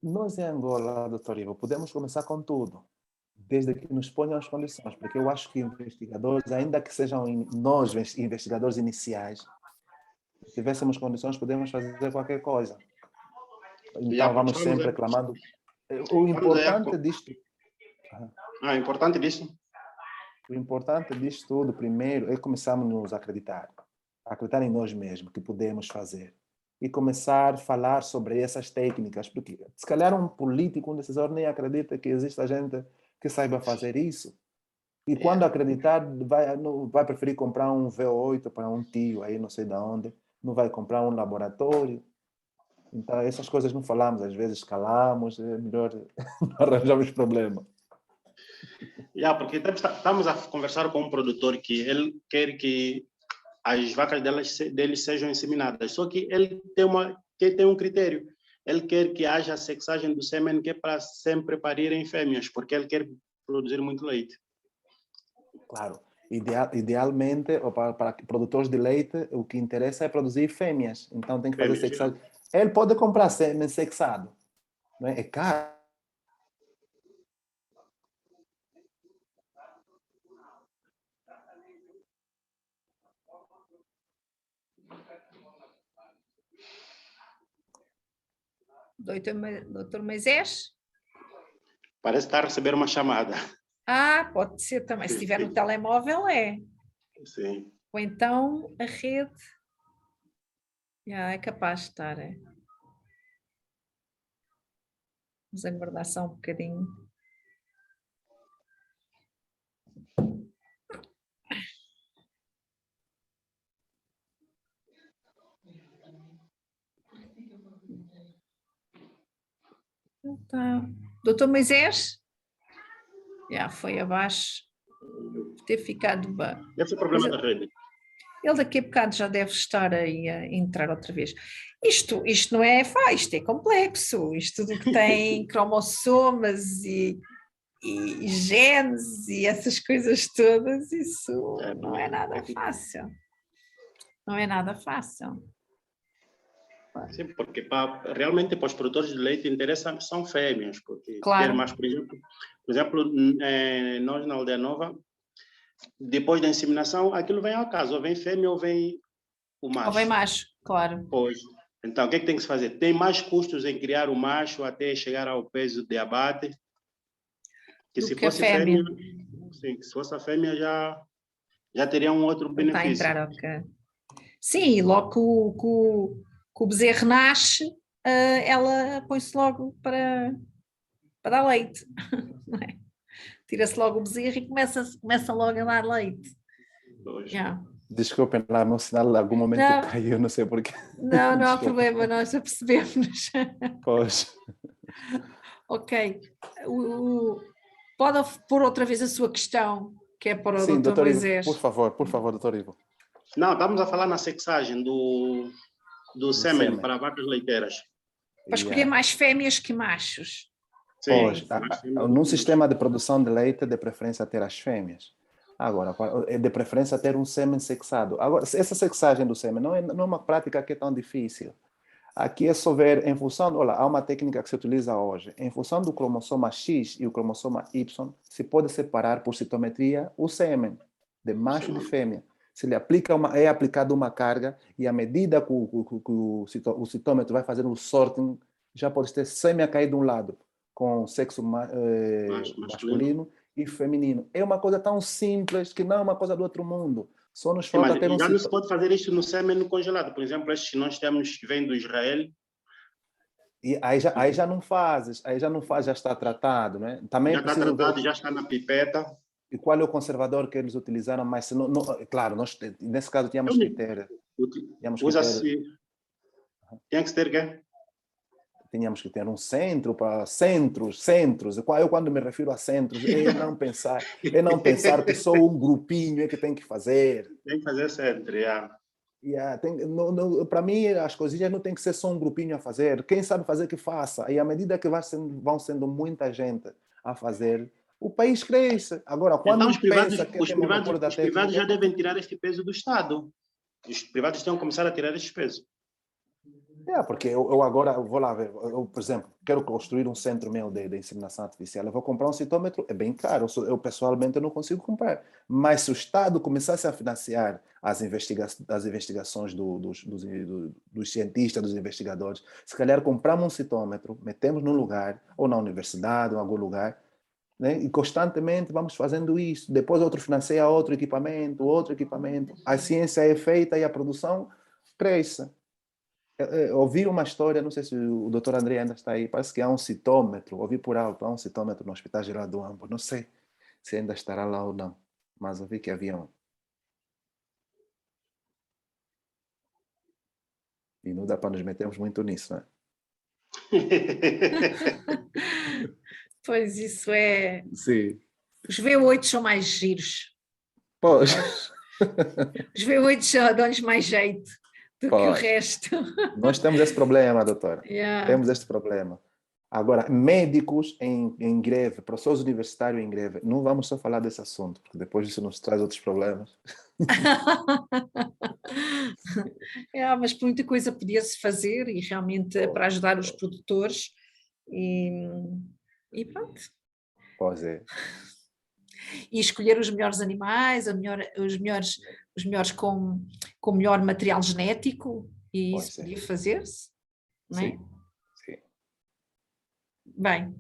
Nós em Angola, doutor Ivo, podemos começar com tudo, desde que nos ponham as condições, porque eu acho que investigadores, ainda que sejam nós investigadores iniciais, se tivéssemos condições, podemos fazer qualquer coisa. Então, vamos sempre reclamando. O importante disto... importante disso? O importante disto tudo, primeiro, é começarmos a nos acreditar em nós mesmos, que podemos fazer. E começar a falar sobre essas técnicas, porque se calhar um político, um decisor, nem acredita que exista gente que saiba fazer isso. E quando acreditar, vai preferir comprar um V8 para um tio aí, não sei de onde, não vai comprar um laboratório. Então, essas coisas não falamos, às vezes calamos, é melhor não arranjarmos problema. Porque estamos a conversar com um produtor que ele quer que as vacas dele sejam inseminadas, só que ele tem um critério. Ele quer que haja sexagem do sêmen, que é para sempre parir em fêmeas, porque ele quer produzir muito leite. Claro. Idealmente, para produtores de leite, o que interessa é produzir fêmeas. Então tem que fazer sexagem. Ele pode comprar sêmen sexado. Não é? É caro. Doutor Moisés? Parece estar a receber uma chamada. Pode ser também. Se estiver no telemóvel, é. Sim. Ou então a rede. É capaz de estar. É. Vamos aguardar só um bocadinho. Tá. Doutor Moisés? Já foi abaixo. Ter ficado... Deve ser problema da rede. Ele daqui a bocado já deve estar aí a entrar outra vez. Isto não é fácil, isto é complexo. Isto tudo que tem cromossomas e genes e essas coisas todas, isso não é nada fácil. Não é nada fácil. Sim, porque realmente para os produtores de leite interessa são fêmeas, porque claro. Ter mais, por exemplo, nós na Aldeia Nova, depois da inseminação, aquilo vem ao caso, ou vem fêmea ou vem o macho. Ou vem macho, claro. Pois. Então, o que é que tem que se fazer? Tem mais custos em criar o macho até chegar ao peso de abate, que se fosse fêmea, sim, se fosse a fêmea já teria um outro benefício. Está a entrar, ok. Sim, logo que o bezerro nasce, ela põe-se logo para dar leite. Não é? Tira-se logo o bezerro e começa logo a dar leite. Pois. Yeah. Desculpem lá, meu sinal em algum momento Não. caiu, não sei porquê. Não há Desculpa. problema, nós já percebemos. Pois. Ok. Pode pôr outra vez a sua questão, que é para o Sim, Dr. doutor Ivo, Moisés. por favor, doutor Ivo. Não, estamos a falar na sexagem do sêmen sêmen. para vacas leiteiras. Para escolher mais fêmeas que machos. Sim, Pois, mais fêmeas num do que sistema de produção de leite, de preferência ter as fêmeas. Agora, é de preferência ter um sêmen sexado. Agora, essa sexagem do sêmen não é uma prática que é tão difícil. Aqui é só ver, em função, olha, há uma técnica que se utiliza hoje, em função do cromossoma X e o cromossoma Y, se pode separar por citometria o sêmen, de macho e de fêmea. Se lhe é aplicada uma carga, e à medida que o citômetro vai fazendo o sorting, já pode ter sêmea cair de um lado, com sexo masculino e feminino. É uma coisa tão simples que não é uma coisa do outro mundo. Só nos falta mas ter um já não se pode fazer isto no sêmen congelado. Por exemplo, estes que nós temos que vêm do Israel. E aí já não fazes, já está tratado, né? Também Já está tratado, já está na pipeta. E qual é o conservador que eles utilizaram? Mas, claro, nós nesse caso tínhamos que ter... Usa-se... Tem que ter quê? Tínhamos que ter um centro para centros. Eu, quando me refiro a centros, é não pensar que só um grupinho é que tem que fazer. Tem que fazer centro, para mim, as coisinhas não tem que ser só um grupinho a fazer. Quem sabe fazer, que faça. E à medida que vão sendo muita gente a fazer, o país cresce. Agora, quando então, os privados já devem tirar este peso do Estado. Os privados têm que começar a tirar este peso. Porque eu agora vou lá ver. Eu, por exemplo, quero construir um centro meu de inseminação artificial. Eu vou comprar um citômetro, é bem caro. Eu pessoalmente não consigo comprar. Mas se o Estado começasse a financiar as investigações dos cientistas, dos investigadores, se calhar compramos um citômetro, metemos num lugar, ou na universidade, ou em algum lugar, né? E constantemente vamos fazendo isso. Depois outro financia outro equipamento. A ciência é feita e a produção cresce. Eu ouvi uma história, não sei se o doutor André ainda está aí, parece que há um citômetro, ouvi por alto, há um citômetro no Hospital Geral do Ambo, não sei se ainda estará lá ou não, mas ouvi que havia um. E não dá para nos metermos muito nisso, né? Pois, isso é... Sim. Os V8 são mais giros. Pois. Os V8 dão-lhes mais jeito do que o resto. Nós temos esse problema, doutora. Yeah. Temos este problema. Agora, médicos em greve, professores universitários em greve, não vamos só falar desse assunto, porque depois isso nos traz outros problemas. Mas muita coisa podia-se fazer e realmente para ajudar os produtores e pronto. Pois é. E escolher os melhores animais, os melhores com melhor material genético, e isso podia fazer-se, não é? Sim. Bem,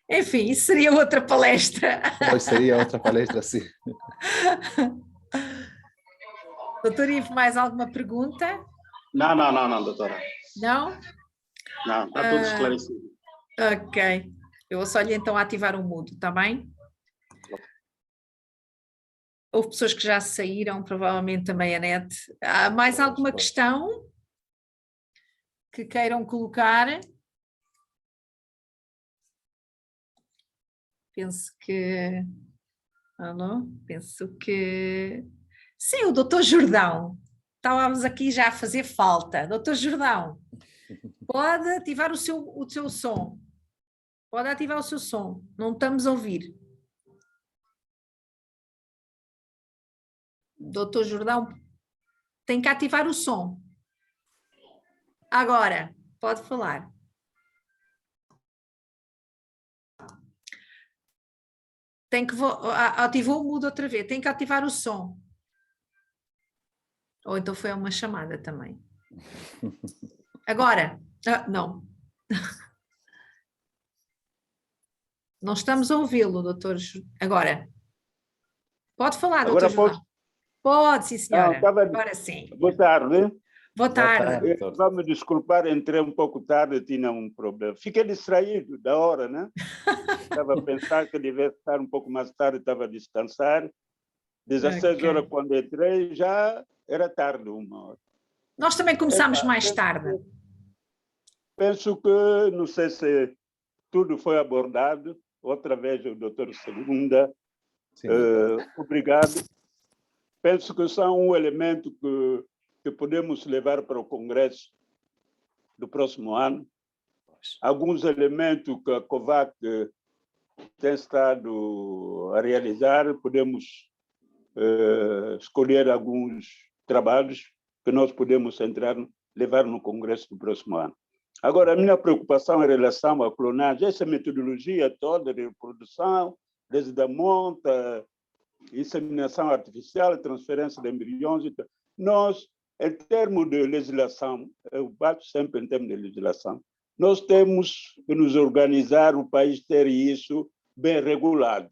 enfim, isso seria outra palestra. Pois seria outra palestra, sim. Doutor Ivo, mais alguma pergunta? Não, doutora. Não? Não, está tudo esclarecido. Ok. Eu vou só lhe então ativar o mudo, está bem? Houve pessoas que já saíram, provavelmente também a net. Há mais alguma questão que queiram colocar? Penso que... Sim, o doutor Jordão. Estávamos aqui já a fazer falta. Doutor Jordão, pode ativar o seu som. Pode ativar o seu som. Não estamos a ouvir. Doutor Jordão, tem que ativar o som. Agora, pode falar. Ativou o mudo outra vez. Tem que ativar o som. Ou então foi uma chamada também. Agora. Não. Não estamos a ouvi-lo, doutor. Agora. Pode falar, doutor Jordão. Pode, sim, senhora. Agora sim. Boa tarde. Boa tarde. tarde, doutor. Vamos desculpar, entrei um pouco tarde, tinha um problema. Fiquei distraído da hora, né? Estava a pensar que devia estar um pouco mais tarde, estava a descansar. 16 Ok. horas, quando entrei, já era tarde, 1 hora. Nós também começámos mais tarde. Penso que, não sei se tudo foi abordado, outra vez o doutor Segunda, Sim. obrigado. Penso que são um elemento que podemos levar para o Congresso do próximo ano. Alguns elementos que a COVAC tem estado a realizar, podemos escolher alguns trabalhos que nós podemos levar no Congresso do próximo ano. Agora, a minha preocupação em relação à clonagem, essa metodologia toda de reprodução, desde a monta, inseminação artificial, transferência de embriões, nós, em termos de legislação, eu bato sempre em termos de legislação, nós temos que nos organizar, o país ter isso bem regulado,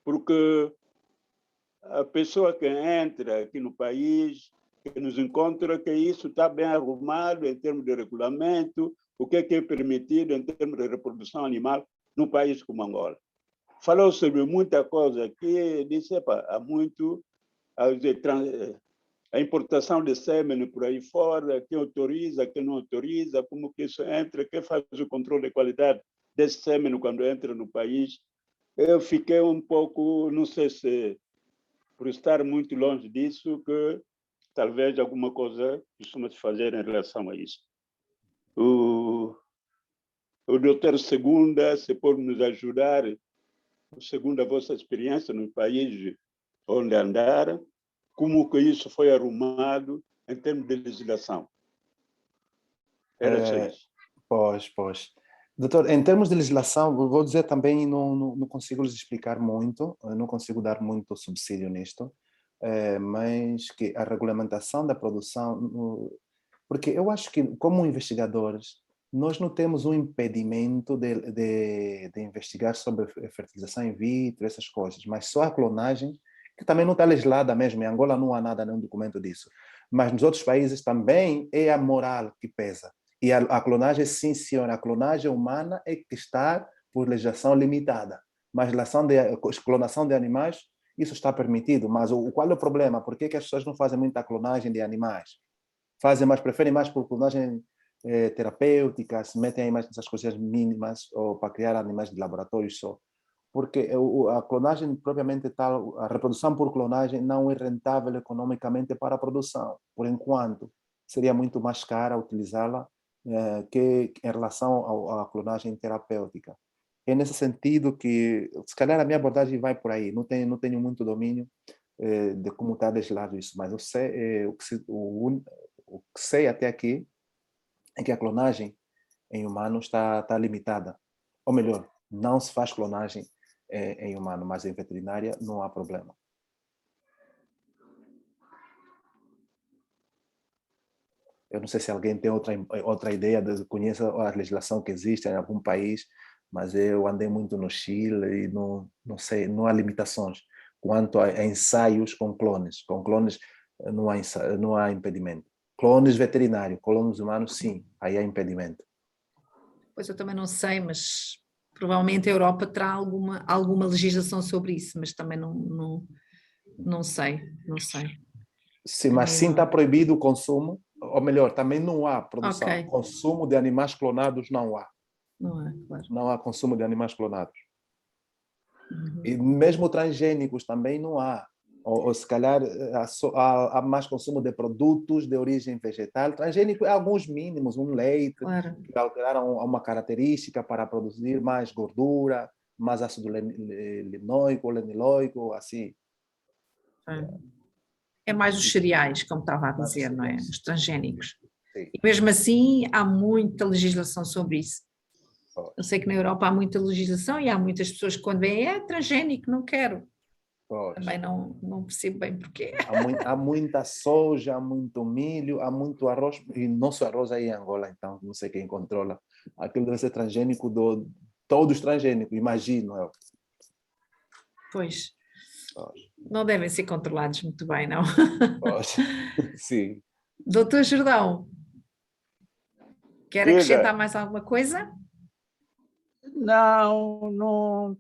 porque a pessoa que entra aqui no país, que nos encontra, que isso está bem arrumado em termos de regulamento, o que é permitido em termos de reprodução animal num país como Angola. Falou sobre muita coisa aqui, disse, há muito a importação de sêmen por aí fora, quem autoriza, quem não autoriza, como que isso entra, quem faz o controle de qualidade desse sêmen quando entra no país. Eu fiquei um pouco, não sei se por estar muito longe disso, que talvez alguma coisa costuma-se fazer em relação a isso. O doutor Segunda, se pode nos ajudar, segundo a vossa experiência no país onde andaram, como que isso foi arrumado em termos de legislação? Era só isso. Pois. Doutor, em termos de legislação, vou dizer também, não consigo lhes explicar muito, não consigo dar muito subsídio nisto, mas que a regulamentação da produção, porque eu acho que, como investigadores, nós não temos um impedimento de investigar sobre fertilização in vitro, essas coisas, mas só a clonagem, que também não está legislada mesmo, em Angola não há nada, nenhum documento disso, mas nos outros países também é a moral que pesa. E a clonagem, sim, senhora, a clonagem humana é que está por legislação limitada, mas a clonação de animais, isso está permitido, mas qual é o problema? Por que as pessoas não fazem muita clonagem de animais? Preferem mais por clonagem terapêutica, se metem aí mais nessas coisas mínimas, ou para criar animais de laboratório só. Porque a clonagem propriamente tal, a reprodução por clonagem não é rentável economicamente para a produção, por enquanto. Seria muito mais cara utilizá-la que em relação à clonagem terapêutica. É nesse sentido que, se calhar, a minha abordagem vai por aí. Não tenho muito domínio de como está legislado isso, mas eu sei, o que sei até aqui é que a clonagem em humanos está limitada. Ou melhor, não se faz clonagem em humano, mas em veterinária não há problema. Eu não sei se alguém tem outra ideia, conhece a legislação que existe em algum país, mas eu andei muito no Chile e não sei, não há limitações quanto a ensaios com clones. Com clones não há impedimento. Clones veterinários, clones humanos, sim, aí há impedimento. Pois eu também não sei, mas provavelmente a Europa terá alguma legislação sobre isso, mas também não sei. Sim, mas sim está proibido o consumo, ou melhor, também não há produção. Ok. Consumo de animais clonados não há. Não é, claro. Não há consumo de animais clonados. Uhum. E mesmo transgênicos também não há. Ou se calhar há mais consumo de produtos de origem vegetal. Transgênico é alguns mínimos, um leite, Claro. que alteraram uma característica para produzir mais gordura, mais ácido linoico, leniloico, assim. É mais os cereais, como estava a Mais dizer, não é? cereais. Os transgénicos. Sim. E mesmo assim há muita legislação sobre isso. Eu sei que na Europa há muita legislação e há muitas pessoas que quando veem é transgénico, não quero. Pois. Também não percebo bem porquê. Há muita soja, há muito milho, há muito arroz, e nosso arroz aí em Angola, então, não sei quem controla. Aquilo deve ser transgênico, todos transgênicos, imagino eu. Pois, não devem ser controlados muito bem, não? Pois. Sim. Doutor Jordão, quer Diga. acrescentar mais alguma coisa? Não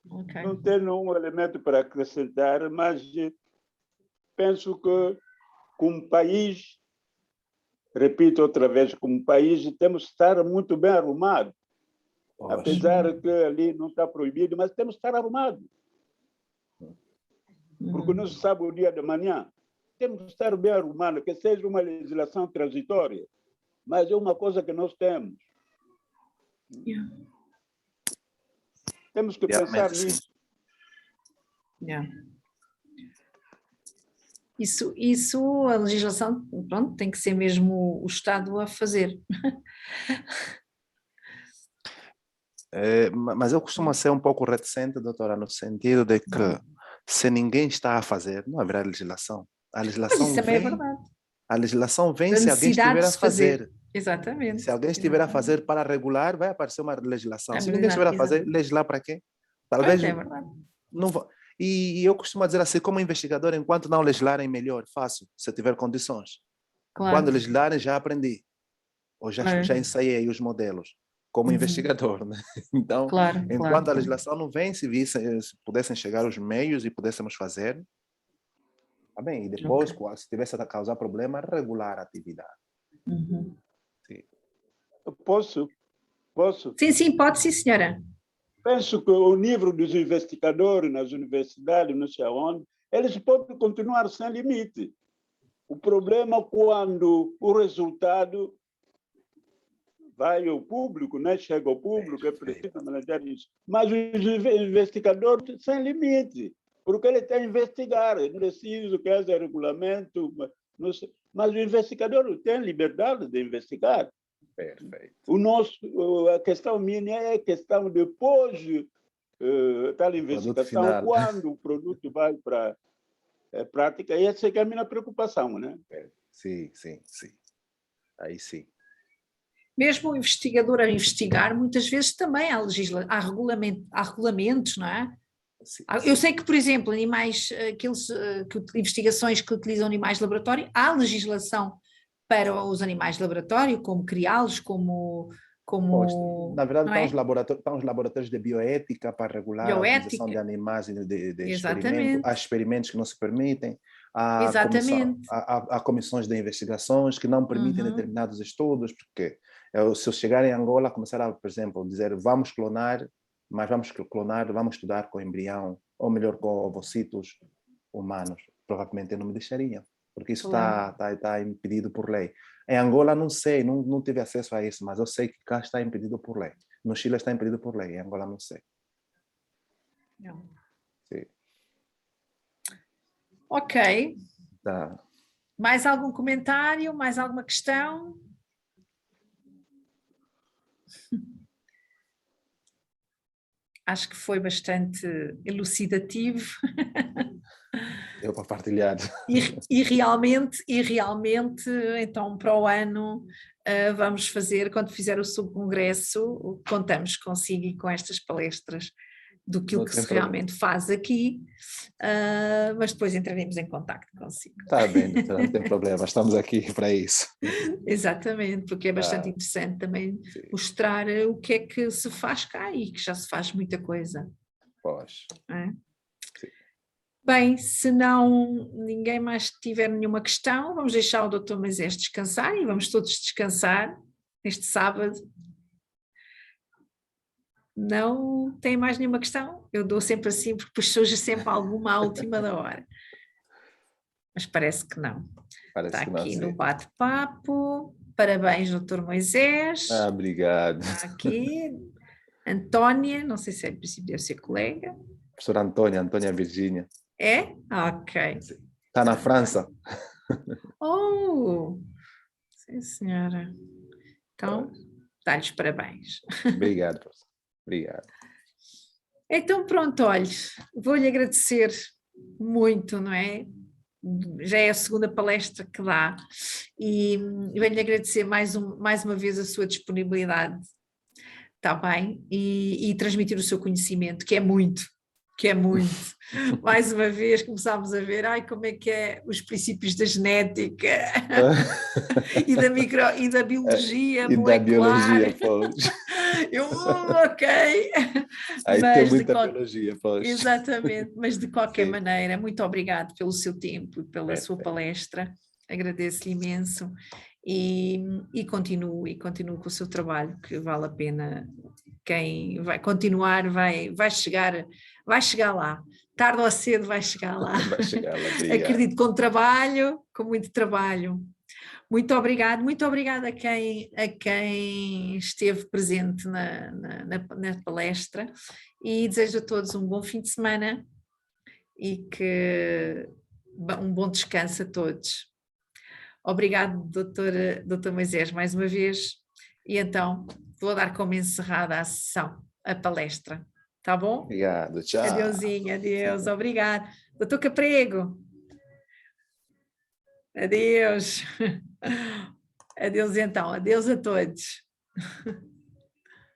Ok. não tenho nenhum elemento para acrescentar, mas penso que, como país, repito outra vez, como país, temos que estar muito bem arrumados. Pois. Apesar que ali não está proibido, mas temos que estar arrumados, porque não se sabe o dia de manhã. Temos que estar bem arrumados, que seja uma legislação transitória, mas é uma coisa que nós temos. Yeah. Temos que Realmente, pensar sim. nisso. Yeah. Isso, a legislação, pronto, tem que ser mesmo o Estado a fazer. Mas eu costumo ser um pouco reticente, doutora, no sentido de que se ninguém está a fazer, não haverá legislação. A Mas legislação isso também é vem, verdade. a legislação vem Da se alguém necessidade estiver de a se fazer. fazer. Exatamente. Se alguém estiver a fazer para regular, vai aparecer uma legislação. Se ninguém estiver a fazer, legislar para quê? Talvez É verdade. não vá. E eu costumo dizer assim, como investigador, enquanto não legislarem melhor, faço, se tiver condições. Claro. Quando legislarem, já aprendi. Ou já ensaiei os modelos, como investigador. Né? Então, Claro, enquanto a legislação não vem, se pudessem chegar os meios e pudéssemos fazer, tá bem. E depois, se tivesse a causar problema, regular a atividade. Sim. Posso? Sim, pode sim, senhora. Penso que o nível dos investigadores nas universidades, não sei aonde, eles podem continuar sem limite. O problema é quando o resultado vai ao público, né? Chega ao público, é preciso manejar isso. Mas os investigadores sem limite, porque ele tem que investigar, é preciso que haja regulamento, não sei. Mas o investigador tem liberdade de investigar. Perfeito. A questão minha é a questão depois da investigação, quando o produto vai para a prática, e essa é a minha preocupação, né? Sim. Aí sim. Mesmo o investigador a investigar, muitas vezes também há regulamentos, não é? Sim. Eu sei que, por exemplo, investigações que utilizam animais de laboratório, há legislação para os animais de laboratório, como criá-los, como na verdade, não é? estão os laboratórios de bioética para regular a utilização de animais de experimento. Há experimentos que não se permitem. Há comissões de investigações que não permitem determinados estudos, porque se eu chegar em Angola, começar a, por exemplo, dizer vamos clonar, mas vamos estudar com embrião, ou melhor, com ovocitos humanos, provavelmente não me deixariam, porque isso está impedido por lei. Em Angola não sei, não tive acesso a isso, mas eu sei que cá está impedido por lei. No Chile está impedido por lei, em Angola não sei. Não. Sim. Ok. Tá. Mais algum comentário? Mais alguma questão? Acho que foi bastante elucidativo. Eu para partilhar. E realmente, então, para o ano, vamos fazer, quando fizer o subcongresso, contamos consigo e com estas palestras do que se realmente faz aqui, mas depois entraremos em contacto consigo. Está bem, doutora, não tem problema, estamos aqui para isso. Exatamente, porque é bastante interessante também mostrar o que é que se faz cá e que já se faz muita coisa. Pois. É? Bem, se não ninguém mais tiver nenhuma questão, vamos deixar o Dr. Moisés descansar e vamos todos descansar neste sábado. Não tem mais nenhuma questão? Eu dou sempre assim, porque depois surge sempre alguma à última da hora. Mas parece que não. Está aqui no bate-papo. Parabéns, Dr. Moisés. Obrigado. Está aqui. Antónia, não sei se é, princípio deve ser colega. Professora Antônia Virgínia. É? Ok. Está na França. Oh! Sim, senhora. Então, dá-lhes parabéns. Obrigado, professor. Obrigado. Então, pronto, olha, vou-lhe agradecer muito, não é? Já é a segunda palestra que dá e venho-lhe agradecer mais uma vez a sua disponibilidade, está bem? E transmitir o seu conhecimento, que é muito. que é muito. Mais uma vez começámos a ver, como é que é os princípios da genética e da biologia E da molecular. biologia, pois. Ok. Aí Mas tem muita biologia, pois. Exatamente, mas de qualquer Sim. maneira, muito obrigado pelo seu tempo e pela sua palestra, agradeço-lhe imenso e continue com o seu trabalho, que vale a pena. Quem vai continuar vai chegar lá, tarde ou cedo vai chegar lá. Vai chegar lá, obrigado. Acredito com muito trabalho. Muito obrigada a quem esteve presente na palestra e desejo a todos um bom fim de semana e um bom descanso a todos. Obrigado, doutor Moisés, mais uma vez, e então vou dar como encerrada a sessão, a palestra, tá bom? Obrigado, tchau. Adeusinho, adeus, obrigado. Doutor Caprego. Adeus. Adeus então, adeus a todos.